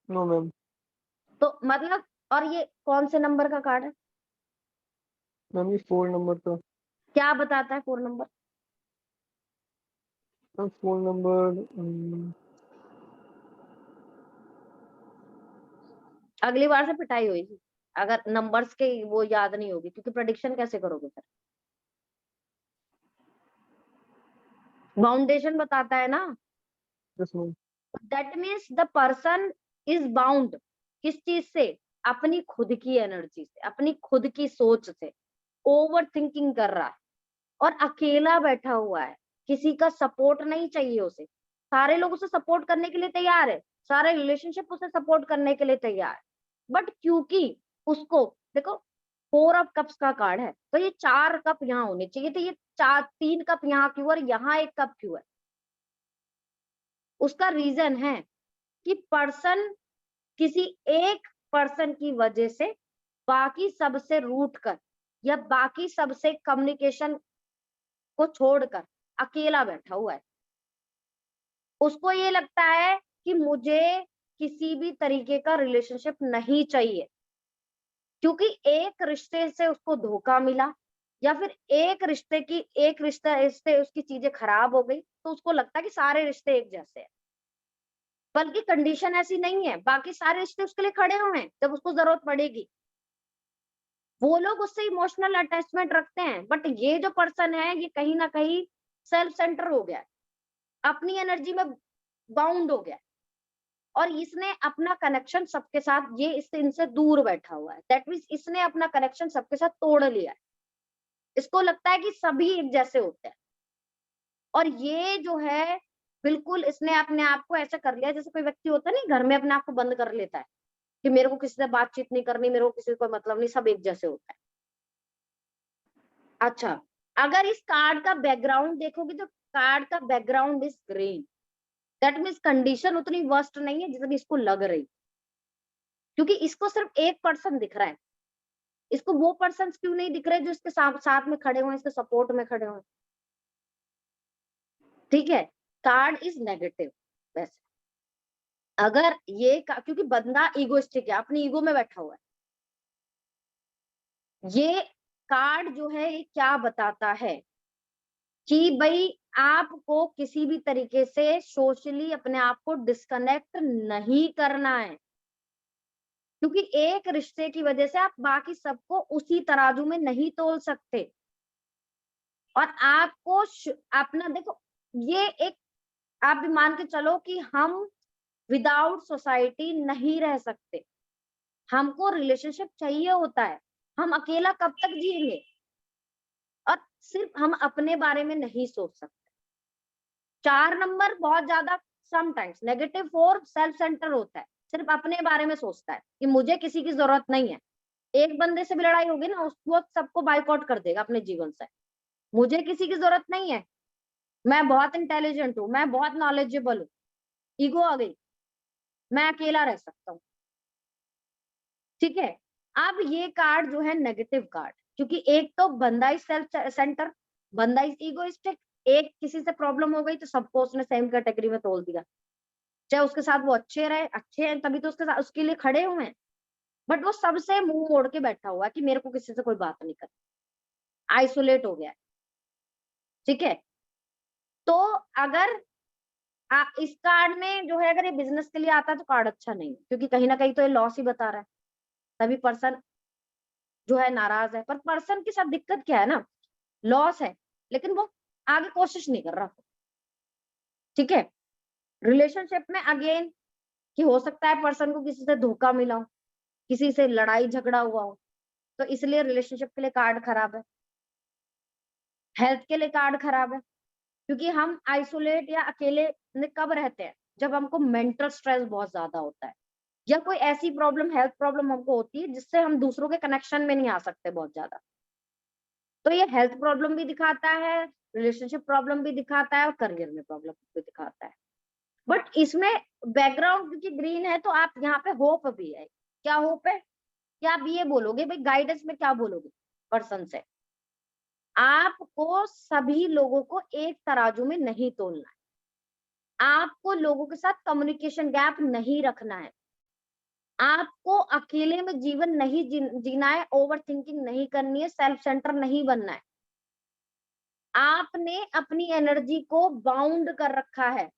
No ma'am. तो मतलब, और ये कौन से नंबर का कार्ड है? मैम ये 4 नंबर का। क्या बताता है 4 नंबर? मैम 4 नंबर अगली बार से पिटाई होगी अगर नंबर्स के वो याद नहीं होगी, क्योंकि प्रेडिक्शन कैसे करोगे फिर? बाउंडेशन बताता है ना, yes ma'am. That means the person is bound. किस चीज से? अपनी खुद की एनर्जी से, अपनी खुद की सोच से। ओवर थिंकिंग कर रहा है और अकेला बैठा हुआ है, किसी का सपोर्ट नहीं चाहिए उसे। सारे लोग उसे सपोर्ट करने के लिए तैयार है, सारे रिलेशनशिप उसे सपोर्ट करने के लिए तैयार है, बट क्योंकि उसको, देखो 4 ऑफ कप्स का कार्ड है, तो ये 4 कप यहाँ होने चाहिए, तो ये 3 कप यहाँ क्यों और यहाँ 1 कप क्यों है? उसका रीजन है कि पर्सन, किसी एक पर्सन की वजह से बाकी सबसे रूठ कर या बाकी सबसे कम्युनिकेशन को छोड़कर अकेला बैठा हुआ है। उसको ये लगता है कि मुझे किसी भी तरीके का रिलेशनशिप नहीं चाहिए, क्योंकि एक रिश्ते से उसको धोखा मिला या फिर एक रिश्ते उसकी चीजें खराब हो गई, तो उसको लगता है कि सारे रिश्ते एक जैसे हैं। बल्कि कंडीशन ऐसी नहीं है, बाकी सारे रिश्ते उसके लिए खड़े हुए हैं जब उसको जरूरत पड़ेगी। वो लोग उससे इमोशनल अटैचमेंट रखते हैं, बट ये जो पर्सन है ये कहीं ना कहीं सेल्फ सेंटर हो गया है, अपनी एनर्जी में बाउंड हो गया है, और इसने अपना कनेक्शन सबके साथ, ये इससे इनसे दूर बैठा हुआ है। दैट मीन्स इसने अपना कनेक्शन सबके साथ तोड़ लिया है। इसको लगता है कि सभी एक जैसे होते हैं, और ये जो है बिल्कुल इसने अपने आप को ऐसा कर लिया जैसे कोई व्यक्ति होता है नहीं, घर में अपने आप को बंद कर लेता है कि मेरे को किसी से बातचीत नहीं करनी, मेरे को किसी से कोई मतलब नहीं, सब एक जैसे होता है। अच्छा, अगर इस कार्ड का बैकग्राउंड देखोगे तो कार्ड का background is green. That means condition उतनी वर्स्ट नहीं है जितनी इसको लग रही, क्योंकि इसको सिर्फ एक पर्सन दिख रहा है। इसको वो पर्सन क्यों नहीं दिख रहे जो इसके साथ में खड़े हुए हैं, इसके सपोर्ट में खड़े हुए हैं। ठीक है, कार्ड इज नेगेटिव। वैसे अगर ये क्योंकि बंदा ईगोइस्टिक है, अपनी ईगो में बैठा हुआ है। ये कार्ड जो है ये क्या बताता है कि भाई आपको किसी भी तरीके से सोशली अपने आप को डिस्कनेक्ट नहीं करना है, क्योंकि एक रिश्ते की वजह से आप बाकी सबको उसी तराजू में नहीं तोल सकते। और आपको अपना देखो, ये एक आप भी मान के चलो कि हम विदाउट सोसाइटी नहीं रह सकते, हमको रिलेशनशिप चाहिए होता है। हम अकेला कब तक जिएंगे, और सिर्फ हम अपने बारे में नहीं सोच सकते। 4 नंबर बहुत ज्यादा समटाइम्स नेगेटिव 4 सेल्फ सेंटर होता है, सिर्फ अपने बारे में सोचता है कि मुझे किसी की जरूरत नहीं है। एक बंदे से भी लड़ाई होगी ना, उसको सबको बाइकआउट कर देगा अपने जीवन से। मुझे किसी की जरूरत नहीं है, मैं बहुत इंटेलिजेंट हूँ, मैं बहुत नॉलेजेबल हूँ, ईगो आ गई, मैं अकेला रह सकता हूँ। ठीक है, अब ये कार्ड जो है नेगेटिव कार्ड, क्योंकि एक तो बंदा इज सेल्फ सेंटर, बंदा इज ईगोइस्टिक। एक किसी से प्रॉब्लम हो गई तो सबको उसने सेम कैटेगरी में तोल दिया, चाहे उसके साथ वो अच्छे हैं तभी तो उसके साथ उसके लिए खड़े हुए हैं, बट वो सबसे मुंह मोड़ के बैठा हुआ है कि मेरे को किसी से कोई बात नहीं करनी, आइसोलेट हो गया है। ठीक है, तो अगर इस कार्ड में जो है अगर ये बिजनेस के लिए आता है तो कार्ड अच्छा नहीं है, क्योंकि कहीं ना कहीं तो ये लॉस ही बता रहा है, तभी पर्सन जो है नाराज है। पर पर्सन के साथ दिक्कत क्या है ना, लॉस है, लेकिन वो आगे कोशिश नहीं कर रहा। ठीक है, रिलेशनशिप में अगेन कि हो सकता है पर्सन को किसी से धोखा मिला हो, किसी से लड़ाई झगड़ा हुआ हो, तो इसलिए रिलेशनशिप के लिए कार्ड खराब है। हेल्थ के लिए कार्ड खराब है, क्योंकि हम आइसोलेट या अकेले में कब रहते हैं, जब हमको मेंटल स्ट्रेस बहुत ज्यादा होता है, या कोई ऐसी प्रॉब्लम, हेल्थ प्रॉब्लम हमको होती है जिससे हम दूसरों के कनेक्शन में नहीं आ सकते बहुत ज्यादा। तो ये हेल्थ प्रॉब्लम भी दिखाता है, रिलेशनशिप प्रॉब्लम भी दिखाता है, और करियर में प्रॉब्लम भी दिखाता है। बट इसमें बैकग्राउंड क्योंकि ग्रीन है तो आप यहाँ पे होप भी है। क्या होप है, क्या आप ये बोलोगे भाई गाइडेंस में क्या बोलोगे पर्सन से, आपको सभी लोगों को एक तराजू में नहीं तोलना है, आपको लोगों के साथ कम्युनिकेशन गैप नहीं रखना है, आपको अकेले में जीवन नहीं जीना है, ओवर थिंकिंग नहीं करनी है, सेल्फ सेंटर नहीं बनना है। आपने अपनी एनर्जी को बाउंड कर रखा है,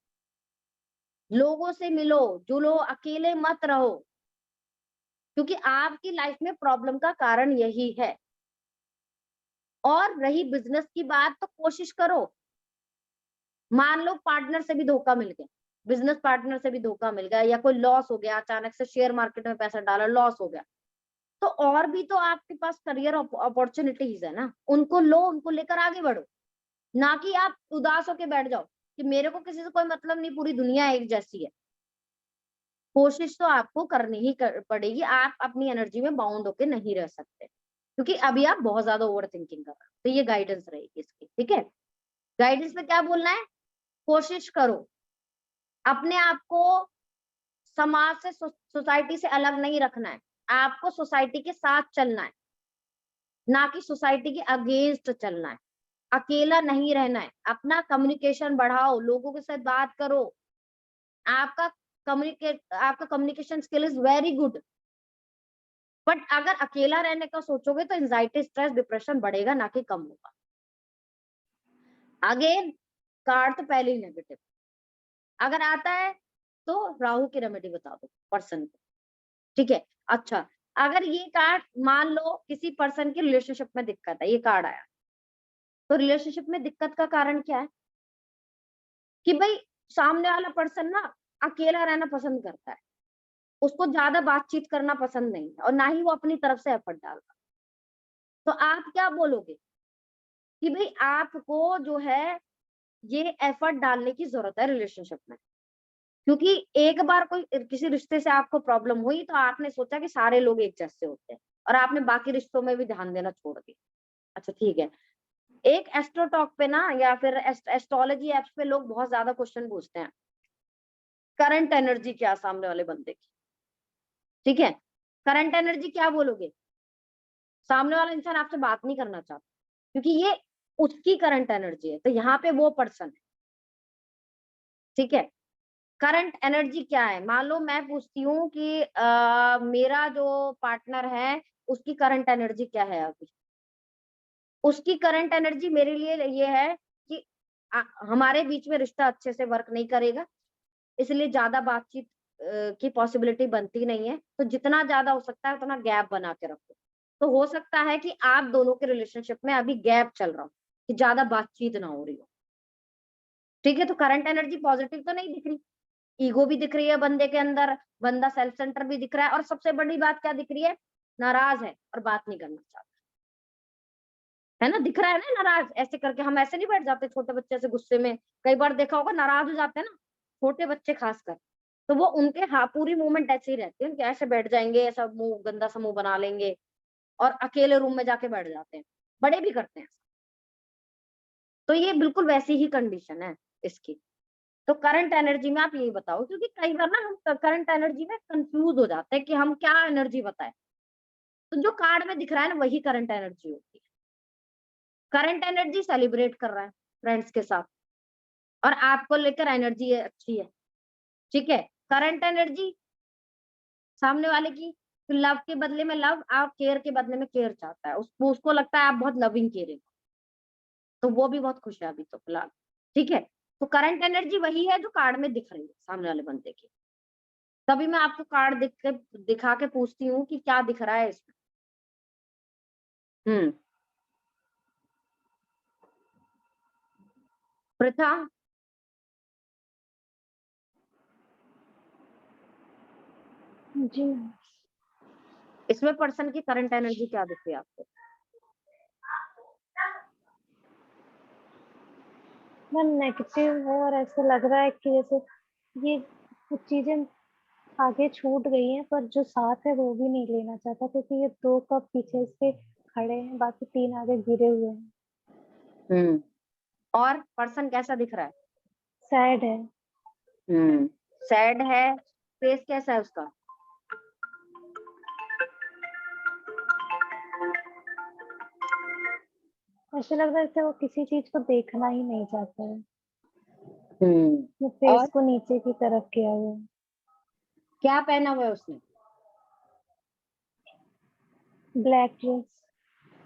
लोगों से मिलो जुलो, अकेले मत रहो, क्योंकि आपकी लाइफ में प्रॉब्लम का कारण यही है। और रही बिजनेस की बात, तो कोशिश करो, मान लो पार्टनर से भी धोखा मिल गया, बिजनेस पार्टनर से भी धोखा मिल गया, या कोई लॉस हो गया, अचानक से शेयर मार्केट में पैसा डाला लॉस हो गया, तो और भी तो आपके पास करियर अपॉर्चुनिटीज है ना, उनको लो, उनको लेकर आगे बढ़ो, ना कि आप उदास होके बैठ जाओ कि मेरे को किसी से कोई मतलब नहीं, पूरी दुनिया एक जैसी है। कोशिश तो आपको करनी ही पड़ेगी, आप अपनी एनर्जी में बाउंड होके नहीं रह सकते, क्योंकि अभी आप बहुत ज्यादा ओवर थिंकिंग कर रहे हो। तो ये गाइडेंस रहेगी इसकी। ठीक है, गाइडेंस में क्या बोलना है, कोशिश करो अपने आप को समाज से, सोसाइटी से अलग नहीं रखना है, आपको सोसाइटी के साथ चलना है, ना कि सोसाइटी के अगेंस्ट चलना है। अकेला नहीं रहना है, अपना कम्युनिकेशन बढ़ाओ, लोगों के साथ बात करो, आपका आपका communication skill is very good, but अगर अकेला रहने का सोचोगे तो एंजाइटी, स्ट्रेस, डिप्रेशन बढ़ेगा, ना कि कम होगा। अगेन कार्ड तो पहले ही नेगेटिव, अगर आता है तो राहु की रेमेडी बता दो पर्सन को, ठीक है। अच्छा, अगर ये कार्ड मान लो किसी पर्सन की रिलेशनशिप में दिक्कत है, ये कार्ड आया, तो रिलेशनशिप में दिक्कत का कारण क्या है कि भाई सामने वाला पर्सन ना अकेला रहना पसंद करता है, उसको ज्यादा बातचीत करना पसंद नहीं है और ना ही वो अपनी तरफ से एफर्ट डालता। तो आप क्या बोलोगे कि भाई आपको जो है ये एफर्ट डालने की जरूरत है रिलेशनशिप में, क्योंकि एक बार कोई किसी रिश्ते से आपको प्रॉब्लम हुई तो आपने सोचा कि सारे लोग एक जैसे होते हैं और आपने बाकी रिश्तों में भी ध्यान देना छोड़ दिया। अच्छा ठीक है, एक एस्ट्रोटॉक पे ना या फिर एस्ट्रोलॉजी एप्स पे लोग बहुत ज्यादा क्वेश्चन पूछते हैं, करंट एनर्जी क्या सामने वाले बंदे की, ठीक है। करंट एनर्जी क्या बोलोगे, सामने वाला इंसान आपसे बात नहीं करना चाहता क्योंकि ये उसकी करंट एनर्जी है, तो यहाँ पे वो पर्सन है, ठीक है। करंट एनर्जी क्या है, मान लो मैं पूछती हूँ कि मेरा जो पार्टनर है उसकी करंट एनर्जी क्या है अभी, उसकी करंट एनर्जी मेरे लिए ये है कि हमारे बीच में रिश्ता अच्छे से वर्क नहीं करेगा, इसलिए ज्यादा बातचीत की पॉसिबिलिटी बनती नहीं है, तो जितना ज्यादा हो सकता है उतना गैप बना के रखो। तो हो सकता है कि आप दोनों के रिलेशनशिप में अभी गैप चल रहा हो कि ज्यादा बातचीत ना हो रही हो, ठीक है। तो करंट एनर्जी पॉजिटिव तो नहीं दिख रही, ईगो भी दिख रही है बंदे के अंदर, बंदा सेल्फ सेंटर भी दिख रहा है, और सबसे बड़ी बात क्या दिख रही है, नाराज है और बात नहीं करना चाहता है ना, दिख रहा है ना नाराज, ऐसे करके हम ऐसे नहीं बैठ जाते छोटे बच्चे से गुस्से में, कई बार देखा होगा नाराज हो जाते हैं ना छोटे बच्चे खासकर, तो वो उनके हाँ पूरी मूवमेंट ऐसे ही रहती है, उनके ऐसे बैठ जाएंगे, ऐसा मुंह गंदा सा मुंह बना लेंगे और अकेले रूम में जाके बैठ जाते हैं, बड़े भी करते हैं। तो ये बिल्कुल वैसी ही कंडीशन है इसकी। तो करंट एनर्जी में आप यही बताओ, क्योंकि कई बार ना हम करंट एनर्जी में कंफ्यूज हो जाते हैं कि हम क्या एनर्जी बताएं, तो जो कार्ड में दिख रहा है ना वही करंट एनर्जी होती है। करंट एनर्जी सेलिब्रेट कर रहा है फ्रेंड्स के साथ और आपको लेकर एनर्जी अच्छी है, ठीक है। करंट एनर्जी सामने वाले की लव के बदले में लव, आप केयर के बदले में केयर चाहता है, उसको लगता है आप बहुत लविंग केयरिंग, तो वो भी बहुत खुश है अभी तो फिलहाल, ठीक है। तो करंट एनर्जी वही है जो कार्ड में दिख रही है सामने वाले बंदे की। तभी मैं आपको कार्ड दिखा के पूछती हूँ कि क्या दिख रहा है इसमें। प्रथा, जी मैम। इसमें पर्सन की करंट एनर्जी क्या दिख रही है आपको? मैम नेगेटिव है और ऐसा लग रहा है कि जैसे ये कुछ चीजें आगे छूट गई हैं, पर जो साथ है वो भी नहीं लेना चाहता, क्योंकि ये 2 कप पीछे इसके खड़े हैं, बाकी 3 आगे गिरे हुए हैं। और पर्सन कैसा दिख रहा है? सैड है। सैड है, फेस कैसा है उसका? ऐसे लग रहा है जैसे वो किसी चीज को देखना ही नहीं चाहता है, वो फेस और को नीचे की तरफ किया हुआ है। क्या पहना हुआ है उसने? Black dress.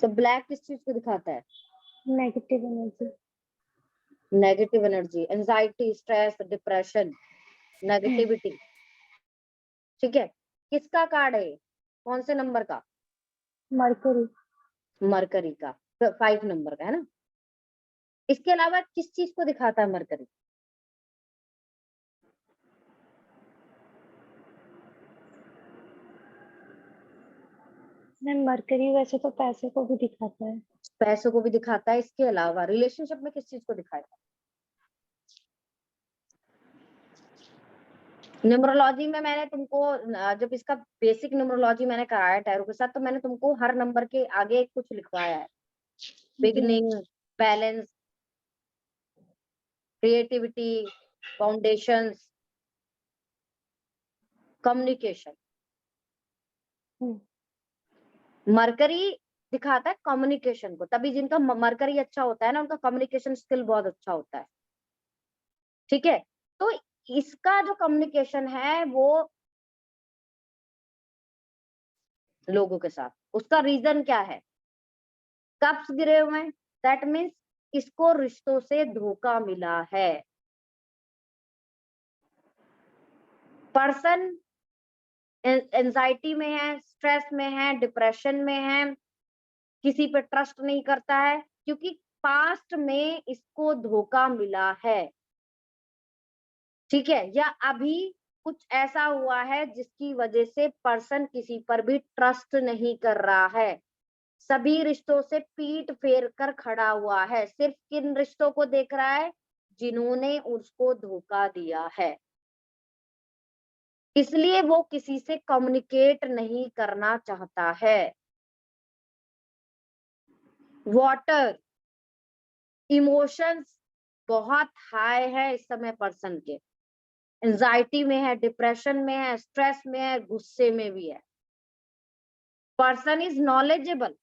तो ब्लैक किस चीज को दिखाता है? Negative energy. Negative energy, anxiety, stress, depression, negativity, ठीक है। किसका कार्ड है, कौन से नंबर का? मरकरी। मरकरी का, 5 नंबर का है ना। इसके अलावा किस चीज को दिखाता है मरकरी? मैम मरकरी वैसे तो पैसे को भी दिखाता है। पैसों को भी दिखाता है, इसके अलावा रिलेशनशिप में किस चीज को दिखाएगा? न्यूमरोलॉजी में मैंने तुमको जब इसका बेसिक न्यूमरोलॉजी मैंने कराया टैरो के साथ, तो मैंने तुमको हर नंबर के आगे कुछ लिखवाया है, beginning, balance, creativity, foundations, communication. Mercury दिखाता है कम्युनिकेशन को, तभी जिनका मरकरी अच्छा होता है ना उनका कम्युनिकेशन स्किल बहुत अच्छा होता है, ठीक है। तो इसका जो कम्युनिकेशन है वो लोगों के साथ, उसका रीजन क्या है? कप्स गिरे हुए हैं, दैट मीन्स इसको रिश्तों से धोखा मिला है। पर्सन एंजाइटी में है, स्ट्रेस में है, डिप्रेशन में है, किसी पे ट्रस्ट नहीं करता है क्योंकि पास्ट में इसको धोखा मिला है, ठीक है, या अभी कुछ ऐसा हुआ है जिसकी वजह से पर्सन किसी पर भी ट्रस्ट नहीं कर रहा है, सभी रिश्तों से पीठ फेर कर खड़ा हुआ है, सिर्फ किन रिश्तों को देख रहा है? जिन्होंने उसको धोखा दिया है, इसलिए वो किसी से कम्युनिकेट नहीं करना चाहता है। वाटर, इमोशंस बहुत हाई है इस समय पर्सन के, एंजाइटी में है, डिप्रेशन में है, स्ट्रेस में है, गुस्से में भी है। पर्सन इज नॉलेजेबल,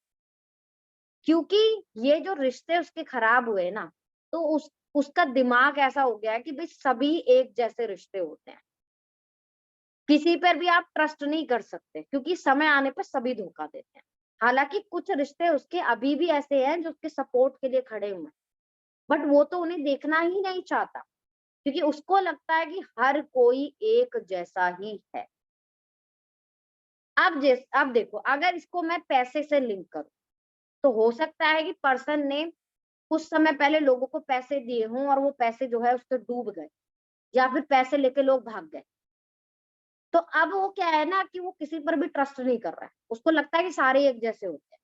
क्योंकि ये जो रिश्ते उसके खराब हुए ना, तो उसका दिमाग ऐसा हो गया है कि भाई सभी एक जैसे रिश्ते होते हैं, किसी पर भी आप ट्रस्ट नहीं कर सकते क्योंकि समय आने पर सभी धोखा देते हैं। हालांकि कुछ रिश्ते उसके अभी भी ऐसे हैं जो उसके सपोर्ट के लिए खड़े हुए हैं, बट वो तो उन्हें देखना ही नहीं चाहता क्योंकि उसको लगता है कि हर कोई एक जैसा ही है। अब देखो, अगर इसको मैं पैसे से लिंक करूं तो हो सकता है कि पर्सन ने कुछ समय पहले लोगों को पैसे दिए हों और वो पैसे जो है उसके डूब गए, या फिर पैसे लेके लोग भाग गए, तो अब वो क्या है ना कि वो किसी पर भी ट्रस्ट नहीं कर रहा है, उसको लगता है कि सारे एक जैसे होते हैं,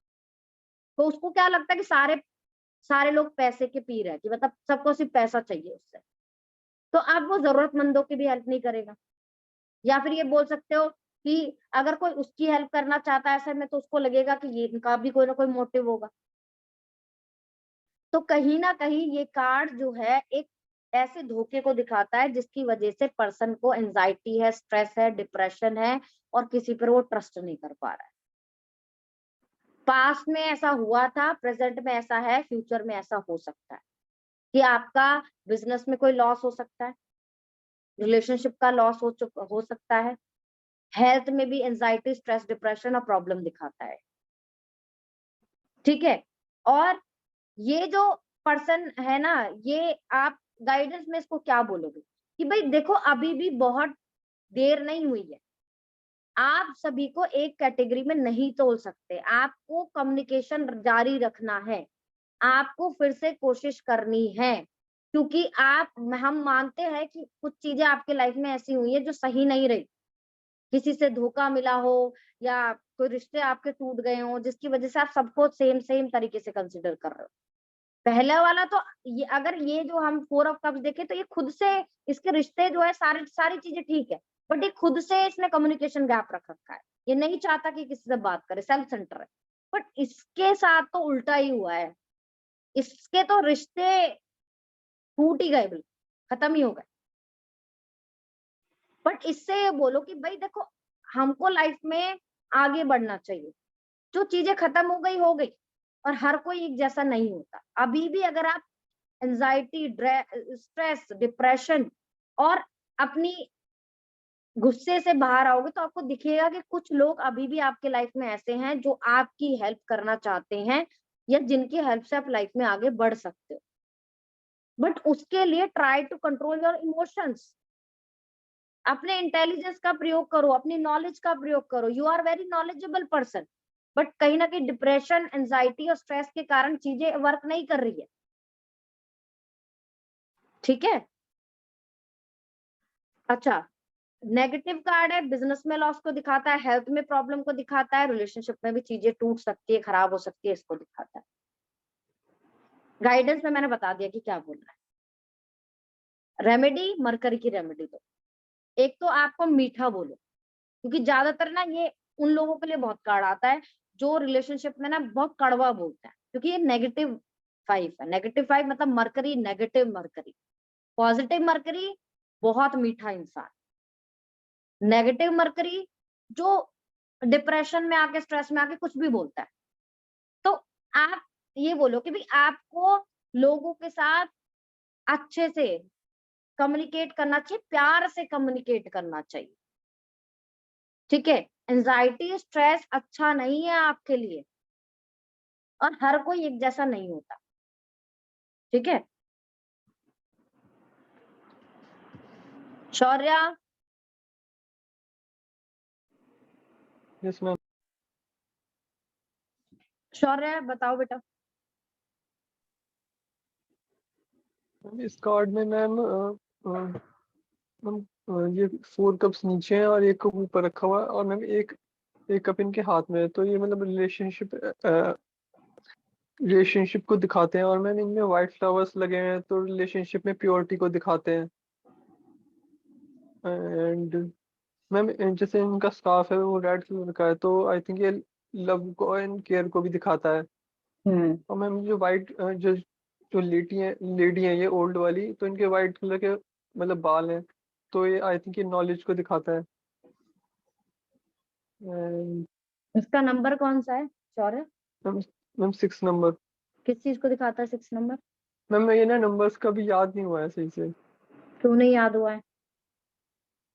तो उसको क्या लगता है कि सारे सारे लोग पैसे के पी रहे हैं, कि मतलब सबको सिर्फ पैसा चाहिए उससे, तो अब वो जरूरतमंदों की भी हेल्प नहीं करेगा। या फिर ये बोल सकते हो कि अगर कोई उसकी हेल्प करना चाहता है ऐसे में, तो उसको लगेगा कि ये इनका भी कोई ना कोई मोटिव होगा। तो कहीं ना कहीं ये कार्ड जो है एक ऐसे धोखे को दिखाता है जिसकी वजह से पर्सन को एंजाइटी है, स्ट्रेस है, डिप्रेशन है और किसी पर वो ट्रस्ट नहीं कर पा रहा है। पास्ट में ऐसा हुआ था, प्रेजेंट में ऐसा है, फ्यूचर में ऐसा हो सकता है कि आपका बिजनेस में कोई लॉस हो सकता है, रिलेशनशिप का लॉस हो सकता है, हेल्थ में भी एंजाइटी, स्ट्रेस, डिप्रेशन और प्रॉब्लम दिखाता है, ठीक है। और ये जो पर्सन है ना, ये आप गाइडेंस में इसको क्या बोलोगे कि भाई देखो अभी भी बहुत देर नहीं हुई है, आप सभी को एक कैटेगरी में नहीं तोल सकते, आपको कम्युनिकेशन जारी रखना है, आपको फिर से कोशिश करनी है, क्योंकि हम मानते हैं कि कुछ चीजें आपके लाइफ में ऐसी हुई है जो सही नहीं रही, किसी से धोखा मिला हो या कोई रिश्ते आपके टूट गए हो जिसकी वजह से आप सबको सेम सेम तरीके से कंसिडर कर रहे हो। पहला वाला तो ये, अगर ये जो हम 4 ऑफ कप्स देखें तो ये खुद से, इसके रिश्ते जो है सारी चीजें ठीक है, बट ये खुद से इसने कम्युनिकेशन गैप रख रखा है, ये नहीं चाहता कि किसी से बात करे, सेल्फ सेंटर है। बट इसके साथ तो उल्टा ही हुआ है, इसके तो रिश्ते टूट ही गए, बिल्कुल खत्म ही हो गए। बट इससे ये बोलो कि भाई देखो हमको लाइफ में आगे बढ़ना चाहिए, जो चीजें खत्म हो गई, और हर कोई एक जैसा नहीं होता। अभी भी अगर आप एंजाइटी, स्ट्रेस, डिप्रेशन और अपनी गुस्से से बाहर आओगे तो आपको दिखेगा कि कुछ लोग अभी भी आपके लाइफ में ऐसे हैं जो आपकी हेल्प करना चाहते हैं या जिनकी हेल्प से आप लाइफ में आगे बढ़ सकते हो। बट उसके लिए try to control your emotions, अपने इंटेलिजेंस का प्रयोग करो, अपनी नॉलेज का प्रयोग करो, you are very knowledgeable person, but कहीं ना कहीं डिप्रेशन, एंजाइटी और स्ट्रेस के कारण चीजें वर्क नहीं कर रही है, ठीक है। अच्छा, नेगेटिव कार्ड है, बिजनेस में लॉस को दिखाता है, हेल्थ में प्रॉब्लम को दिखाता है, रिलेशनशिप में भी चीजें टूट सकती है, खराब हो सकती है, इसको दिखाता है। गाइडेंस में मैंने बता दिया कि क्या बोल रहा है। रेमेडी, मरकरी की रेमेडी दो, एक तो आपको मीठा बोलो, क्योंकि ज्यादातर ना ये उन लोगों के लिए बहुत कार्ड आता है जो रिलेशनशिप में ना बहुत कड़वा बोलता है, क्योंकि ये -5 है। -5 मतलब mercury, negative mercury. Positive mercury बहुत मीठा इंसान, नेगेटिव मरकरी जो डिप्रेशन में आके, स्ट्रेस में आके कुछ भी बोलता है। तो आप ये बोलो कि भाई आपको लोगों के साथ अच्छे से कम्युनिकेट करना चाहिए, प्यार से कम्युनिकेट करना चाहिए। ठीक है, एंजाइटी स्ट्रेस अच्छा नहीं है आपके लिए, और हर कोई एक जैसा नहीं होता। ठीक है, शौर्या। Yes ma'am. शौर्य बताओ बेटा। इस कार्ड में मैम ये 4 कप्स नीचे हैं और एक कप ऊपर रखा हुआ है, और मैम एक कप इनके हाथ में है। तो ये मतलब रिलेशनशिप को दिखाते हैं, और मैम इनमें व्हाइट फ्लावर्स लगे हुए हैं तो रिलेशनशिप में प्योरिटी को दिखाते हैं। एंड मैम जैसे इनका स्कार्फ है वो रेड कलर का है, तो आई थिंक ये लव को एंड केयर को भी दिखाता है। और मैम जो वाइट जो जो लेडी है ये ओल्ड वाली, तो इनके वाइट कलर के मतलब बाल हैं, तो ये आई थिंक ये नॉलेज को दिखाता है। एंड इसका नंबर कौन सा है शौर्य? Ma'am 6 number. किस चीज को दिखाता है 6 नंबर? मैम ये ना नंबर्स का भी याद नहीं हुआ है सही से। क्यों नहीं याद हुआ है?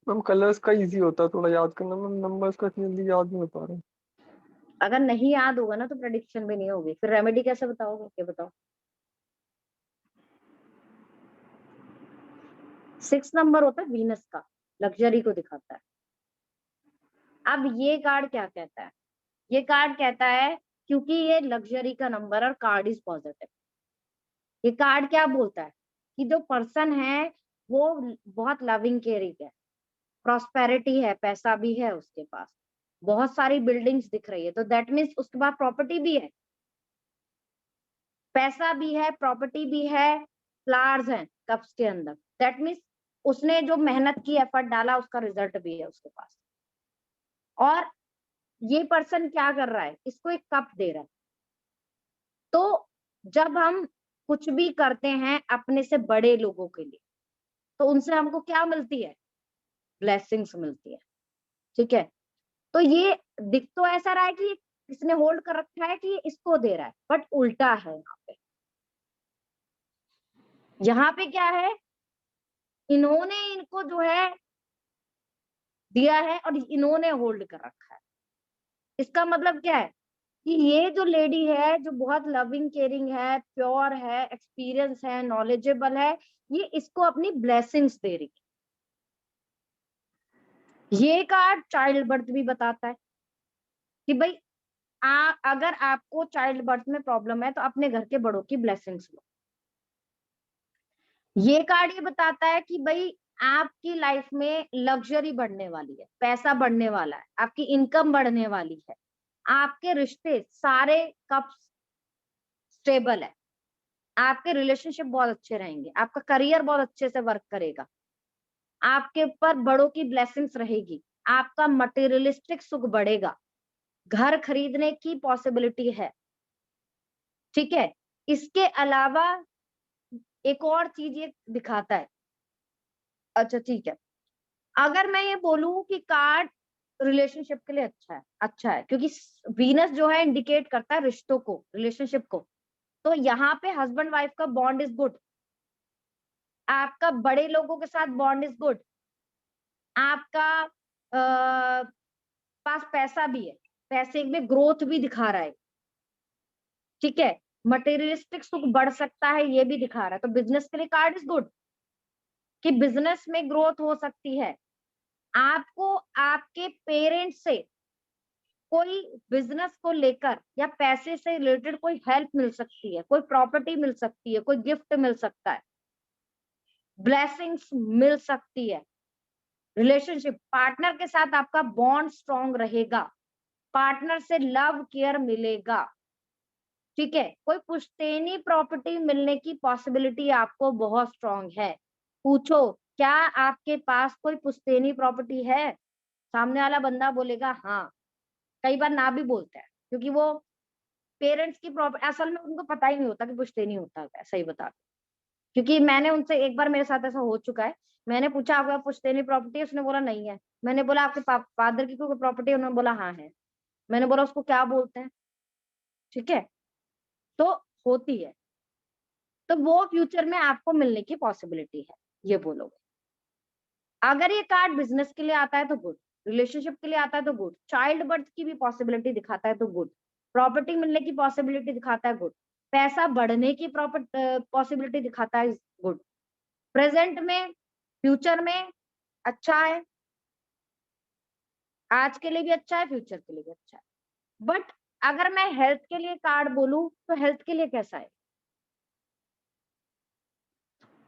मैम कलर्स का इजी होता है थोड़ा याद करना, मैम नंबर्स का इतनी जल्दी याद नहीं हो पा रहा। अगर नहीं याद होगा ना तो प्रेडिक्शन भी नहीं होगी, फिर रेमेडी कैसे बताओगे? ये बताओ। 6 नंबर होता है वीनस का, लग्जरी को दिखाता है। अब ये कार्ड क्या कहता है? ये कार्ड कहता है, क्योंकि ये लग्जरी का नंबर और कार्ड इज पॉजिटिव, ये कार्ड क्या बोलता है कि जो पर्सन है वो बहुत लविंग केयरिंग है, प्रॉस्पेरिटी है, पैसा भी है उसके पास, बहुत सारी बिल्डिंग्स दिख रही है, तो दैट मीन्स उसके पास प्रॉपर्टी भी है, पैसा भी है, प्रॉपर्टी भी है, फ्लावर्स हैं कप्स के अंदर, दैट मीन्स उसने जो मेहनत की, एफर्ट डाला, उसका रिजल्ट भी है उसके पास। और ये पर्सन क्या कर रहा है, इसको एक कप दे रहा है। तो जब हम कुछ भी करते हैं अपने से बड़े लोगों के लिए, तो उनसे हमको क्या मिलती है? ब्लेसिंग्स मिलती है। ठीक है, तो ये दिख तो ऐसा रहा है कि इसने होल्ड कर रखा है कि ये इसको दे रहा है, बट उल्टा है। यहाँ पे क्या है, इन्होंने इनको जो है दिया है और इन्होंने होल्ड कर रखा है। इसका मतलब क्या है कि ये जो लेडी है, जो बहुत लविंग केयरिंग है, प्योर है, एक्सपीरियंस है, नॉलेजेबल है, ये इसको अपनी ब्लेसिंग्स दे रही है। ये कार्ड चाइल्ड बर्थ भी बताता है कि भाई अगर आपको चाइल्ड बर्थ में प्रॉब्लम है तो अपने घर के बड़ों की ब्लेसिंग्स लो। ये कार्ड ये बताता है कि भाई आपकी लाइफ में लग्जरी बढ़ने वाली है, पैसा बढ़ने वाला है, आपकी इनकम बढ़ने वाली है, आपके रिश्ते सारे कप स्टेबल है, आपके रिलेशनशिप बहुत अच्छे रहेंगे, आपका करियर बहुत अच्छे से वर्क करेगा, आपके ऊपर बड़ों की ब्लेसिंग्स रहेगी, आपका मटेरियलिस्टिक सुख बढ़ेगा, घर खरीदने की पॉसिबिलिटी है। ठीक है, इसके अलावा एक और चीज ये दिखाता है। अच्छा ठीक है, अगर मैं ये बोलूं कि कार्ड रिलेशनशिप के लिए अच्छा है क्योंकि वीनस जो है इंडिकेट करता है रिश्तों को, रिलेशनशिप को, तो यहाँ पे हस्बैंड वाइफ का बॉन्ड इज गुड, आपका बड़े लोगों के साथ बॉन्ड इज गुड, आपका पास पैसा भी है, पैसे में ग्रोथ भी दिखा रहा है। ठीक है, मटेरियलिस्टिक सुख बढ़ सकता है ये भी दिखा रहा है, तो बिजनेस के लिए कार्ड इज गुड कि बिजनेस में ग्रोथ हो सकती है, आपको आपके पेरेंट्स से कोई बिजनेस को लेकर या पैसे से रिलेटेड कोई हेल्प मिल सकती है, कोई प्रॉपर्टी मिल सकती है, कोई गिफ्ट मिल सकता है, ब्लेसिंग्स मिल सकती है। रिलेशनशिप पार्टनर के साथ आपका बॉन्ड स्ट्रांग रहेगा, पार्टनर से लव केयर मिलेगा। ठीक है, कोई पुश्तैनी प्रॉपर्टी मिलने की पॉसिबिलिटी आपको बहुत स्ट्रांग है। पूछो क्या आपके पास कोई पुश्तैनी प्रॉपर्टी है? सामने वाला बंदा बोलेगा हाँ, कई बार ना भी बोलते हैं क्योंकि वो पेरेंट्स की प्रॉपर्टी असल में उनको पता ही नहीं होता कि पुश्तैनी होता है, सही बता दो। क्योंकि मैंने उनसे एक बार, मेरे साथ ऐसा हो चुका है, मैंने पूछा आपके पास पुश्तैनी प्रॉपर्टी है? उसने बोला नहीं है। मैंने बोला आपके फादर की कोई प्रॉपर्टी है? उन्होंने बोला हाँ है। मैंने बोला उसको क्या बोलते हैं? ठीक है, तो होती है, तो वो फ्यूचर में आपको मिलने की पॉसिबिलिटी है। ये बोलोगे। अगर ये कार्ड बिजनेस के लिए आता है तो गुड, रिलेशनशिप के लिए आता है तो गुड, चाइल्ड बर्थ की भी पॉसिबिलिटी दिखाता है तो गुड, प्रॉपर्टी मिलने की पॉसिबिलिटी दिखाता है गुड, पैसा बढ़ने की पॉसिबिलिटी दिखाता है गुड, प्रेजेंट में, फ्यूचर में अच्छा है, आज के लिए भी अच्छा है, फ्यूचर के लिए भी अच्छा है। बट अगर मैं हेल्थ के लिए कार्ड बोलूं तो हेल्थ के लिए कैसा है?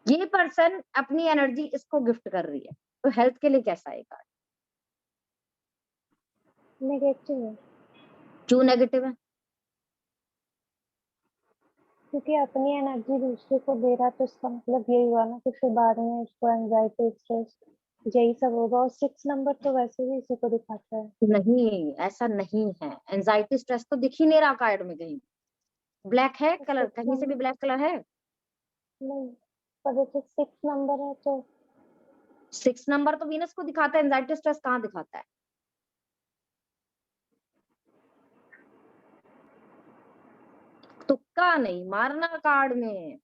ये पर्सन अपनी एनर्जी इसको गिफ्ट कर रही है, तो हेल्थ के लिए कैसा है कार्ड? नेगेटिव है, क्यों नेगेटिव है? क्योंकि अपनी एनर्जी दूसरे को दे रहा, तो इसका मतलब यही हुआ ना कि फिर बाद में उसको एंजाइटी, स्ट्रेस, यही सब होगा। और 6 नंबर तो वैसे भी इसी को दिखाता है। नहीं, ऐसा नहीं है। एंजाइटी स्ट्रेस तो दिख ही नहीं रहा कार्ड में कहीं। ब्लैक है तो कलर, 6 कहीं से भी नंबर ब्लैक कलर है? नहीं, पर जैसे 6 नंबर है तो 6 नंबर तो वीनस को दिखाता है, एंजाइटी स्ट्रेस कहाँ दिखाता है? तुक्का नहीं मारना कार्ड में।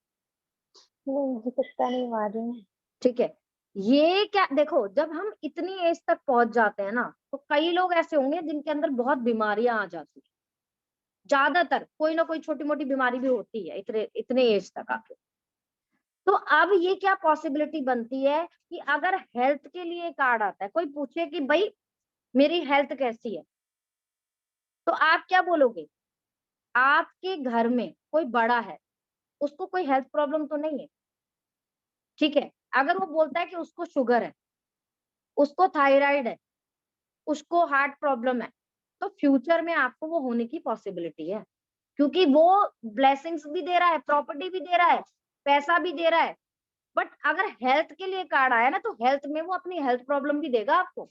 नहीं, मुझे तुक्का नहीं मार रही हूँ। ठीक है, ये क्या, देखो जब हम इतनी एज तक पहुंच जाते हैं ना, तो कई लोग ऐसे होंगे जिनके अंदर बहुत बीमारियां आ जाती है। ज्यादातर कोई ना कोई छोटी मोटी बीमारी भी होती है इतने इतने एज तक आके। तो अब ये क्या पॉसिबिलिटी बनती है कि अगर हेल्थ के लिए कार्ड आता है, कोई पूछे कि भाई मेरी हेल्थ कैसी है, तो आप क्या बोलोगे? आपके घर में कोई बड़ा है, उसको कोई हेल्थ प्रॉब्लम तो नहीं है, ठीक है? अगर वो बोलता है कि उसको शुगर है, उसको थायराइड है, उसको हार्ट प्रॉब्लम है, तो फ्यूचर में आपको वो होने की पॉसिबिलिटी है, क्योंकि वो ब्लेसिंग्स भी दे रहा है, प्रॉपर्टी भी दे रहा है, पैसा भी दे रहा है। बट अगर हेल्थ के लिए कार्ड आया ना, तो हेल्थ में वो अपनी हेल्थ प्रॉब्लम भी देगा आपको।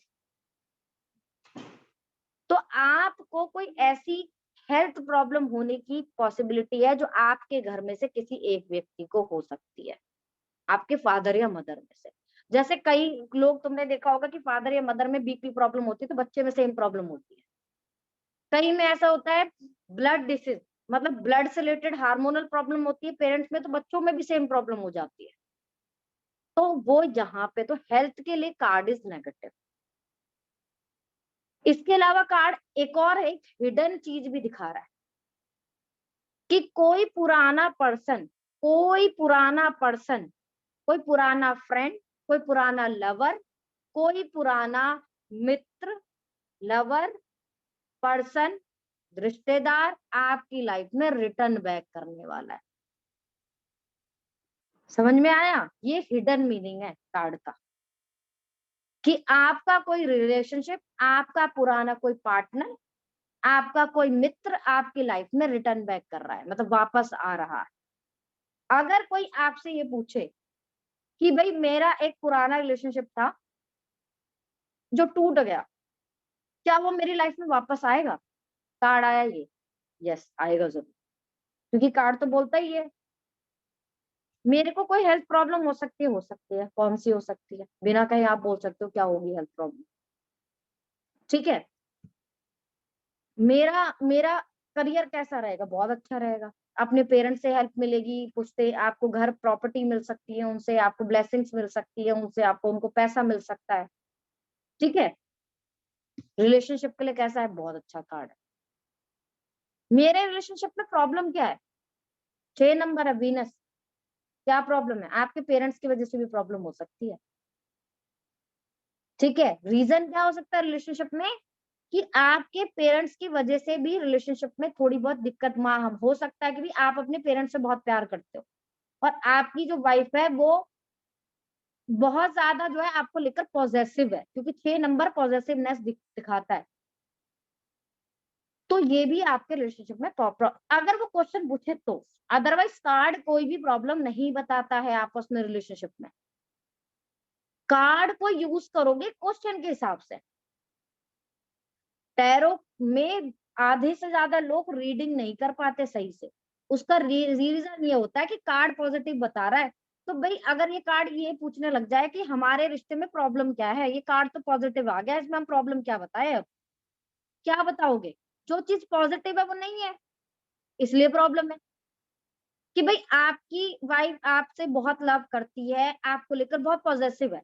तो आपको कोई ऐसी हेल्थ प्रॉब्लम होने की पॉसिबिलिटी है जो आपके घर में से किसी एक व्यक्ति को हो सकती है, आपके फादर या मदर में से। जैसे कई लोग, तुमने देखा होगा कि फादर या मदर में बीपी प्रॉब्लम होती है, तो बच्चे में सेम प्रॉब्लम होती है। कई में ऐसा होता है ब्लड डिसीज, मतलब ब्लड से रिलेटेड हार्मोनल प्रॉब्लम होती है पेरेंट्स में, तो बच्चों में भी सेम प्रॉब्लम हो जाती है। तो वो यहाँ पे तो हेल्थ के लिए कार्ड इज नेगेटिव। इसके अलावा कार्ड एक और एक हिडन चीज भी दिखा रहा है कि कोई पुराना पर्सन, कोई पुराना पर्सन, कोई पुराना फ्रेंड, कोई पुराना लवर, कोई पुराना मित्र, लवर, पर्सन, रिश्तेदार आपकी लाइफ में रिटर्न बैक करने वाला है। समझ में आया? ये हिडन मीनिंग है कार्ड का, कि आपका कोई रिलेशनशिप, आपका पुराना कोई पार्टनर, आपका कोई मित्र आपकी लाइफ में रिटर्न बैक कर रहा है, मतलब वापस आ रहा है। अगर कोई आपसे ये पूछे कि भाई मेरा एक पुराना रिलेशनशिप था जो टूट गया, क्या वो मेरी लाइफ में वापस आएगा? कार्ड आया ये, यस आएगा जरूर, क्योंकि कार्ड तो बोलता ही है। मेरे को कोई हेल्थ प्रॉब्लम हो सकती है, कौन सी हो सकती है? बिना कहे आप बोल सकते हो क्या होगी हेल्थ प्रॉब्लम, ठीक है? मेरा मेरा करियर कैसा रहेगा? बहुत अच्छा रहेगा। अपने पेरेंट्स से हेल्प मिलेगी, पुश्ते आपको घर प्रॉपर्टी मिल सकती है, उनसे आपको ब्लेसिंग्स मिल सकती है, उनसे आपको उनको पैसा मिल सकता है, ठीक है? रिलेशनशिप के लिए कैसा है? बहुत अच्छा कार्ड है। मेरे रिलेशनशिप में प्रॉब्लम क्या है? 6 नंबर है वीनस। क्या प्रॉब्लम है? आपके पेरेंट्स की वजह से भी प्रॉब्लम हो सकती है, ठीक है? रीजन क्या हो सकता है रिलेशनशिप में? कि आपके पेरेंट्स की वजह से भी रिलेशनशिप में थोड़ी बहुत दिक्कत हो सकता है कि भी आप अपने पेरेंट्स से बहुत प्यार करते हो, और आपकी जो वाइफ है वो बहुत ज्यादा जो है आपको लेकर पॉजेसिव है, क्योंकि 6 नंबर पॉजेसिवनेस दिखाता है। तो ये भी आपके रिलेशनशिप में प्रॉपर, अगर वो क्वेश्चन पूछे तो। अदरवाइज कार्ड कोई भी प्रॉब्लम नहीं बताता है आपस में रिलेशनशिप में। कार्ड को यूज करोगे क्वेश्चन के हिसाब से। टैरो में आधे से ज्यादा लोग रीडिंग नहीं कर पाते सही से। उसका रीजन ये होता है कि कार्ड पॉजिटिव बता रहा है, तो भाई अगर ये कार्ड ये पूछने लग जाए कि हमारे रिश्ते में प्रॉब्लम क्या है, ये कार्ड तो पॉजिटिव आ गया, इसमें हम प्रॉब्लम क्या बताए, अब क्या बताओगे? जो चीज पॉजिटिव है वो नहीं है, इसलिए प्रॉब्लम है। कि भाई आपकी वाइफ आपसे बहुत लव करती है, आपको लेकर बहुत पॉजिटिव है,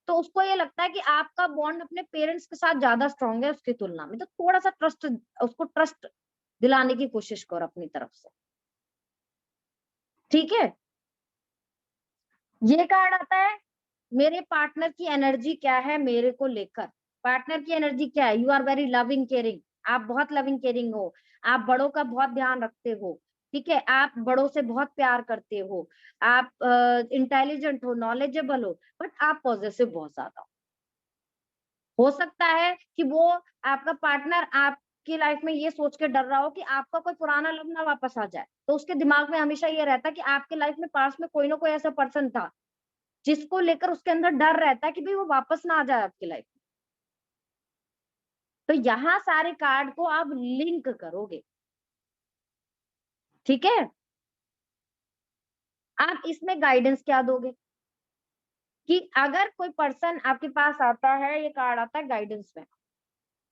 तो उसको ये लगता है कि आपका बॉन्ड अपने पेरेंट्स के साथ ज्यादा स्ट्रांग है उसकी तुलना में, तो थोड़ा सा ट्रस्ट, उसको ट्रस्ट दिलाने की कोशिश करो अपनी तरफ से, ठीक है। ये कार्ड आता है मेरे पार्टनर की एनर्जी क्या है मेरे को लेकर। पार्टनर की एनर्जी क्या है? You are very loving caring, आप बहुत लविंग केयरिंग हो, आप बड़ों का बहुत ध्यान रखते हो, ठीक है, आप बड़ों से बहुत प्यार करते हो, आप इंटेलिजेंट हो, नॉलेजेबल हो, बट आप पॉजिटिव बहुत ज्यादा हो सकता है कि वो आपका पार्टनर आपकी लाइफ में ये सोच के डर रहा हो कि आपका कोई पुराना लव ना वापस आ जाए, तो उसके दिमाग में हमेशा ये रहता है कि आपके लाइफ में पास में कोई ना कोई ऐसा पर्सन था जिसको लेकर उसके अंदर डर रहता है कि भाई वो वापस ना आ जाए आपकी लाइफ में। तो यहाँ सारे कार्ड को आप लिंक करोगे, ठीक है। आप इसमें गाइडेंस क्या दोगे कि अगर कोई पर्सन आपके पास आता है, ये कार्ड आता है गाइडेंस में,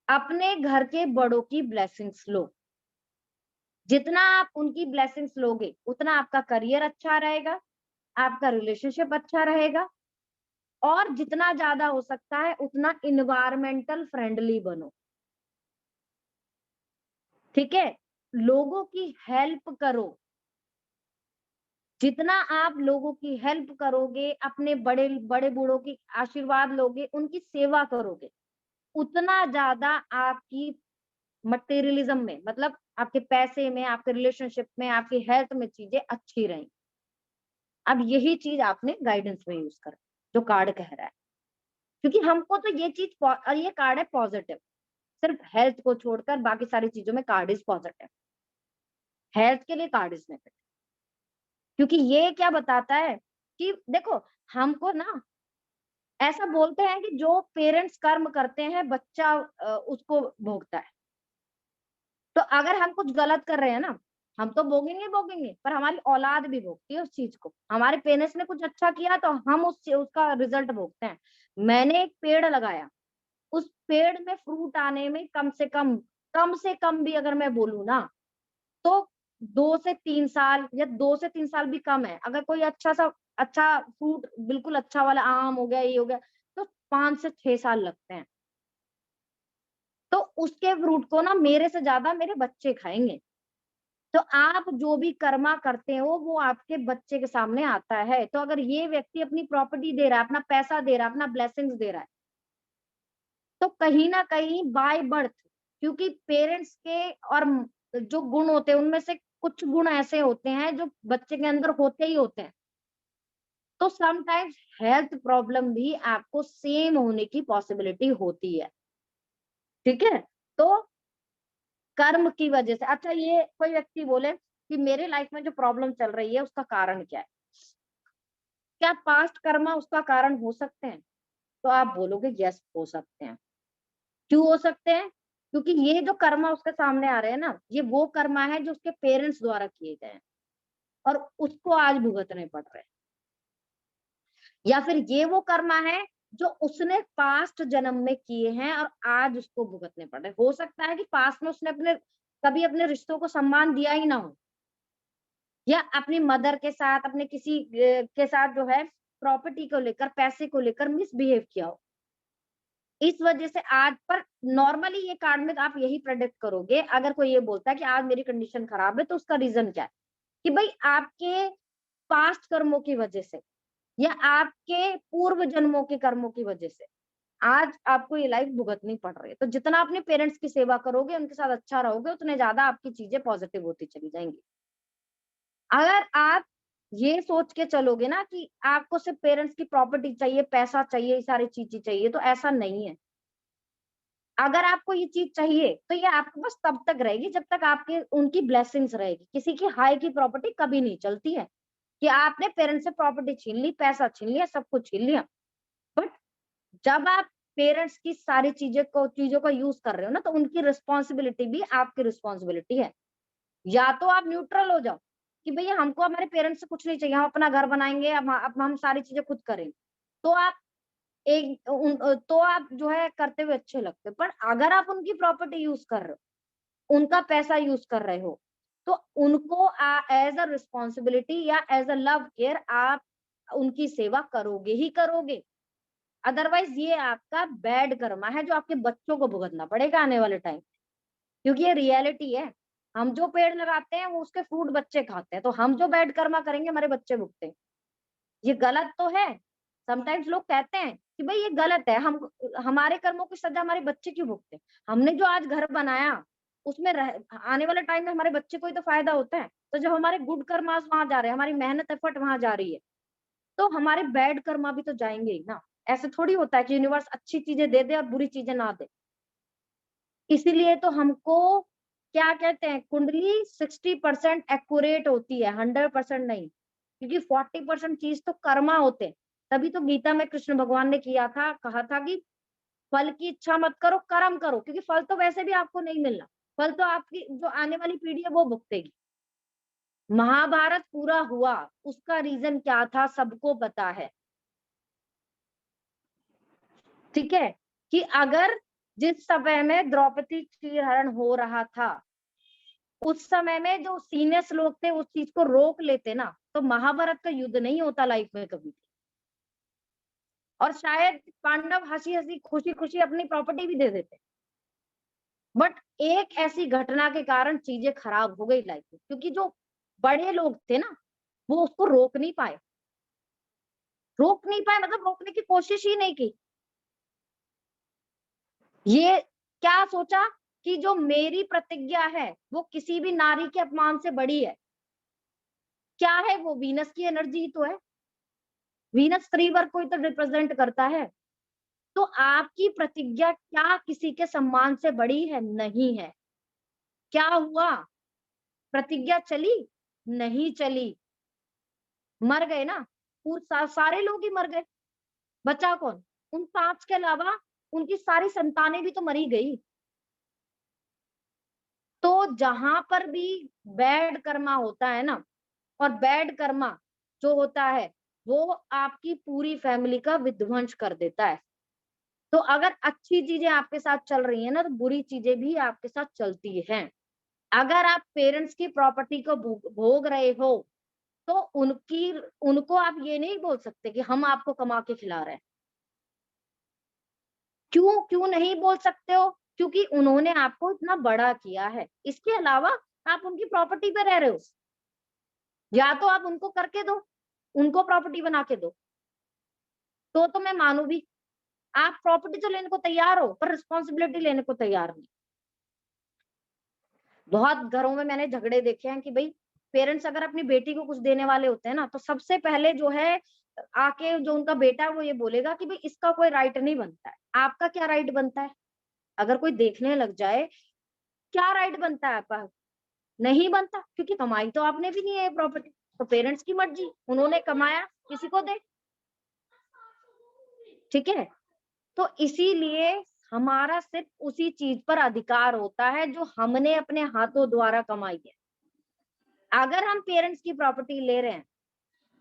अपने घर के बड़ों की ब्लेसिंग्स लो। जितना आप उनकी ब्लेसिंग्स लोगे उतना आपका करियर अच्छा रहेगा, आपका रिलेशनशिप अच्छा रहेगा, और जितना ज्यादा हो सकता है उतना इन्वायरमेंटल फ्रेंडली बनो, ठीक है। लोगों की हेल्प करो, जितना आप लोगों की हेल्प करोगे, अपने बड़े बड़े बूढ़ों की आशीर्वाद लोगे, उनकी सेवा करोगे, उतना ज्यादा आपकी मटेरियलिज्म में, मतलब आपके पैसे में, आपके रिलेशनशिप में, आपकी हेल्थ में चीजें अच्छी रहेंगी। अब यही चीज आपने गाइडेंस में यूज कर, जो कार्ड कह रहा है, क्योंकि हमको तो ये चीज और ये कार्ड है पॉजिटिव, सिर्फ हेल्थ को छोड़कर बाकी सारी चीजों में कार्ड इज पॉजिटिव, हेल्थ के लिए कार्ड इज नेगेटिव। क्योंकि ये क्या बताता है कि देखो, हमको ना ऐसा बोलते हैं कि जो पेरेंट्स कर्म करते हैं बच्चा उसको भोगता है। तो अगर हम कुछ गलत कर रहे हैं ना, हम तो भोगेंगे भोगेंगे, पर हमारी औलाद भी भोगती है उस चीज को। हमारे पेरेंट्स ने कुछ अच्छा किया तो हम उसका रिजल्ट भोगते हैं। मैंने एक पेड़ लगाया, उस पेड़ में फ्रूट आने में कम से कम भी अगर मैं बोलूँ ना, तो 2 से 3 साल, या 2 से 3 साल भी कम है। अगर कोई अच्छा फ्रूट, बिल्कुल अच्छा वाला आम हो गया, ये हो गया, तो 5 से 6 साल लगते हैं। तो उसके फ्रूट को ना मेरे से ज्यादा मेरे बच्चे खाएंगे। तो आप जो भी कर्मा करते हो वो आपके बच्चे के सामने आता है। तो अगर ये व्यक्ति अपनी प्रॉपर्टी दे रहा है, अपना पैसा दे रहा है, अपना ब्लेसिंग्स दे रहा है, तो कहीं ना कहीं बाय बर्थ, क्योंकि पेरेंट्स के और जो गुण होते हैं उनमें से कुछ गुण ऐसे होते हैं जो बच्चे के अंदर होते ही होते हैं। तो समटाइम्स हेल्थ प्रॉब्लम भी आपको सेम होने की पॉसिबिलिटी होती है, ठीक है। तो कर्म की वजह से, अच्छा ये कोई व्यक्ति बोले कि मेरे लाइफ में जो प्रॉब्लम चल रही है उसका कारण क्या है, क्या पास्ट कर्मा उसका कारण हो सकते हैं? तो आप बोलोगे यस हो सकते हैं। क्यों हो सकते हैं? क्योंकि ये जो कर्मा उसके सामने आ रहे हैं ना, ये वो कर्मा है जो उसके पेरेंट्स द्वारा किए गए हैं और उसको आज भुगतने पड़ रहे हैं। या फिर ये वो कर्मा है जो उसने पास्ट जन्म में किए हैं और आज उसको भुगतने पड़ रहे हैं। हो सकता है कि पास्ट में उसने कभी अपने रिश्तों को सम्मान दिया ही ना हो, या अपनी मदर के साथ, अपने किसी के साथ जो है प्रॉपर्टी को लेकर, पैसे को लेकर मिसबिहेव किया हो। इस वजह से आज पर नॉर्मली ये कार्ड में आप यही प्रेडिक्ट करोगे, अगर कोई ये बोलता है कि आज मेरी कंडीशन खराब है, तो उसका रीजन क्या है कि भाई आपके पास्ट कर्मों की वजह से या आपके पूर्व जन्मों के कर्मों की वजह से आज आपको ये लाइफ भुगतनी पड़ रही है। तो जितना अपने पेरेंट्स की सेवा करोगे, उनके साथ अच्छा रहोगे, उतने ज्यादा आपकी चीजें पॉजिटिव होती चली जाएंगी। अगर आप ये सोच के चलोगे ना कि आपको सिर्फ पेरेंट्स की प्रॉपर्टी चाहिए, पैसा चाहिए, ये सारी चीजें चाहिए, तो ऐसा नहीं है। अगर आपको ये चीज चाहिए तो ये आपके पास तब तक रहेगी जब तक आपके उनकी ब्लेसिंग्स रहेगी। किसी की हाई की प्रॉपर्टी कभी नहीं चलती है कि आपने पेरेंट्स से प्रॉपर्टी छीन ली, पैसा छीन लिया, सब कुछ छीन लिया। बट जब आप पेरेंट्स की सारी चीजों का यूज कर रहे हो ना, तो उनकी रिस्पॉन्सिबिलिटी भी आपकी रिस्पॉन्सिबिलिटी है। या तो आप न्यूट्रल हो जाओ कि भैया हमको हमारे पेरेंट्स से कुछ नहीं चाहिए, हम अपना घर बनाएंगे, अब हम सारी चीजें खुद करेंगे, तो आप तो आप जो है करते हुए अच्छे लगते हो। पर अगर आप उनकी प्रॉपर्टी यूज कर रहे हो, उनका पैसा यूज कर रहे हो, तो उनको एज अ रिस्पॉन्सिबिलिटी या एज अ लव केयर आप उनकी सेवा करोगे ही करोगे। अदरवाइज ये आपका बैड कर्मा है जो आपके बच्चों को भुगतना पड़ेगा आने वाले टाइम, क्योंकि ये रियलिटी है। हम जो पेड़ लगाते हैं वो उसके फ्रूट बच्चे खाते हैं, तो हम जो बैड कर्मा करेंगे हमारे बच्चे भुगते हैं। ये गलत तो है। समटाइम्स लोग कहते हैं कि भाई ये गलत है, हम हमारे कर्मों की सजा हमारे बच्चे क्यों भुगते हैं? हमने जो आज घर बनाया उसमें आने वाले टाइम में हमारे बच्चे को ही तो फायदा होता है। तो जब हमारे गुड कर्मास वहां जा रहे हैं, हमारी मेहनत एफर्ट वहां जा रही है, तो हमारे बैड कर्मा भी तो जाएंगे ही ना। ऐसे थोड़ी होता है कि यूनिवर्स अच्छी चीजें दे दे और बुरी चीजें ना दे। इसीलिए तो हमको क्या कहते हैं, कुंडली 60% एक्यूरेट होती है, 100% नहीं, क्योंकि 40% चीज तो कर्मा होते हैं। तभी तो गीता में कृष्ण भगवान ने कहा था कि फल की इच्छा मत करो, कर्म करो, क्योंकि फल तो वैसे भी आपको नहीं मिलना। फल तो आपकी जो आने वाली पीढ़ी है वो भुगतेगी। महाभारत पूरा हुआ, उसका रीजन क्या था सबको पता है। ठीक है, कि अगर जिस समय में द्रौपदी चीरहरण हो रहा था, उस समय में जो सीनियर्स लोग थे उस चीज को रोक लेते ना, तो महाभारत का युद्ध नहीं होता लाइफ में कभी। और शायद पांडव हंसी हंसी खुशी खुशी अपनी प्रॉपर्टी भी दे देते। बट एक ऐसी घटना के कारण चीजें खराब हो गई लाइफ में, क्योंकि जो बड़े लोग थे ना वो उसको रोक नहीं पाए। मतलब रोकने की कोशिश ही नहीं की। ये क्या सोचा कि जो मेरी प्रतिज्ञा है वो किसी भी नारी के अपमान से बड़ी है। क्या है वो? वीनस की एनर्जी तो है। वीनस स्त्री वर्ग को ही तो रिप्रेजेंट करता है। तो आपकी प्रतिज्ञा क्या किसी के सम्मान से बड़ी है? नहीं है। क्या हुआ? प्रतिज्ञा चली? नहीं चली। मर गए ना, सारे लोग ही मर गए। बचा कौन? उन 5 के अलावा उनकी सारी संतानें भी तो मरी गई। तो जहां पर भी बैड कर्मा होता है ना, और बैड कर्मा जो होता है वो आपकी पूरी फैमिली का विध्वंस कर देता है। तो अगर अच्छी चीजें आपके साथ चल रही है ना, तो बुरी चीजें भी आपके साथ चलती हैं। अगर आप पेरेंट्स की प्रॉपर्टी को भोग रहे हो, तो उनको आप ये नहीं बोल सकते कि हम आपको कमा के खिला रहे हैं। क्यों क्यों नहीं बोल सकते हो? क्योंकि उन्होंने आपको इतना बड़ा किया है। इसके अलावा आप उनकी प्रॉपर्टी पे रह रहे हो, या तो आप उनको करके दो, उनको प्रॉपर्टी बना के दो, तो मैं मानू भी। आप प्रॉपर्टी तो लेने को तैयार हो पर रिस्पॉन्सिबिलिटी लेने को तैयार नहीं। बहुत घरों में मैंने झगड़े देखे हैं कि भाई पेरेंट्स अगर अपनी बेटी को कुछ देने वाले होते हैं ना, तो सबसे पहले जो है आके जो उनका बेटा है वो ये बोलेगा कि भाई इसका कोई राइट नहीं बनता है। आपका क्या राइट बनता है? अगर कोई देखने लग जाए, क्या राइट बनता है आपका? नहीं बनता, क्योंकि कमाई तो आपने भी नहीं है प्रॉपर्टी। तो पेरेंट्स की मर्जी, उन्होंने कमाया किसी को दे। ठीक है, तो इसीलिए हमारा सिर्फ उसी चीज पर अधिकार होता है जो हमने अपने हाथों द्वारा कमाई है। अगर हम पेरेंट्स की प्रॉपर्टी ले रहे हैं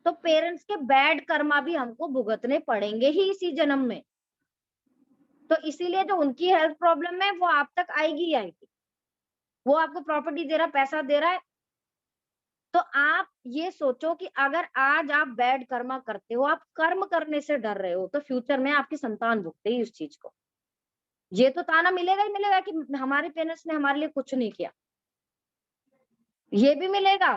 तो पेरेंट्स के बैड कर्मा भी हमको भुगतने पड़ेंगे ही इसी जन्म में। तो इसीलिए जो उनकी हेल्थ प्रॉब्लम है वो आप तक आएगी ही आएगी। वो आपको प्रॉपर्टी दे रहा, पैसा दे रहा है, तो आप ये सोचो कि अगर आज आप बैड कर्मा करते हो, आप कर्म करने से डर रहे हो, तो फ्यूचर में आपकी संतान भुगते ही उस चीज को। ये तो ताना मिलेगा ही मिलेगा कि हमारे पेरेंट्स ने हमारे लिए कुछ नहीं किया। ये भी मिलेगा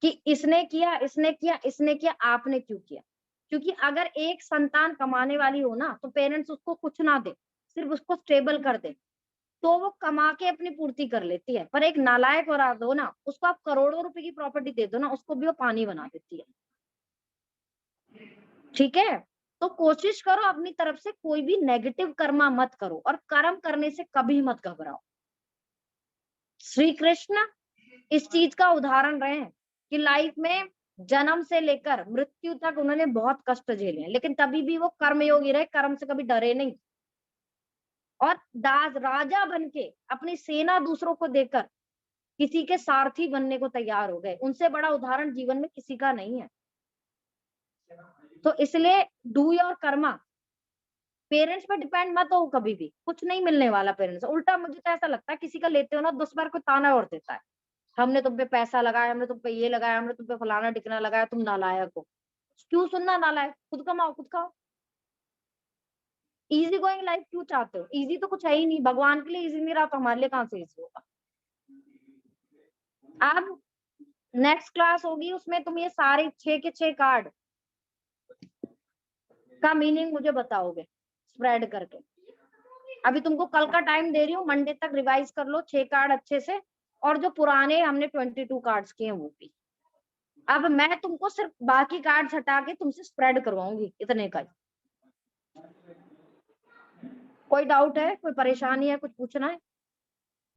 कि इसने किया, इसने किया, इसने किया, आपने क्यों किया। क्योंकि अगर एक संतान कमाने वाली हो ना, तो पेरेंट्स उसको कुछ ना दे, सिर्फ उसको स्टेबल कर दे, तो वो कमा के अपनी पूर्ति कर लेती है। पर एक नालायक औलाद हो ना, उसको आप करोड़ों रुपए की प्रॉपर्टी दे दो ना, उसको भी वो पानी बना देती है। ठीक है, तो कोशिश करो अपनी तरफ से कोई भी नेगेटिव कर्मा मत करो, और कर्म करने से कभी मत घबराओ। श्री कृष्ण इस चीज का उदाहरण रहे हैं कि लाइफ में जन्म से लेकर मृत्यु तक उन्होंने बहुत कष्ट झेले हैं, लेकिन तभी भी वो कर्मयोगी रहे, कर्म से कभी डरे नहीं। और दास राजा बन के अपनी सेना दूसरों को देकर किसी के सारथी बनने को तैयार हो गए। उनसे बड़ा उदाहरण जीवन में किसी का नहीं है। तो इसलिए डू योर कर्मा, पेरेंट्स पे डिपेंड मत हो कभी भी, कुछ नहीं मिलने वाला पेरेंट्स। उल्टा मुझे तो ऐसा लगता है किसी का लेते हो ना 10 बार कोई ताना और देता है, हमने तुम पे पैसा लगाया, हमने तुम पे ये लगाया, हमने तुम पे फलाना टिकना लगाया, तुम नालायक हो। क्यों सुनना नालायक, खुद कमाओ खुद खाओ। इजी गोइंग लाइफ क्यों चाहते हो? इजी तो कुछ है ही नहीं, भगवान के लिए इजी नहीं रहा तो हमारे लिए कहाँ से इजी होगा। अब नेक्स्ट क्लास होगी, उसमें तुम ये सारे 6 के 6 कार्ड का मीनिंग मुझे बताओगे स्प्रेड करके। अभी तुमको कल का टाइम दे रही हूँ, मंडे तक रिवाइज कर लो 6 कार्ड अच्छे से, और जो पुराने हमने 22 कार्ड्स किए हैं वो भी। अब मैं तुमको सिर्फ बाकी कार्ड्स हटा के तुमसे स्प्रेड करवाऊंगी, इतने का ही। कोई डाउट है, कोई परेशानी है, कुछ पूछना है?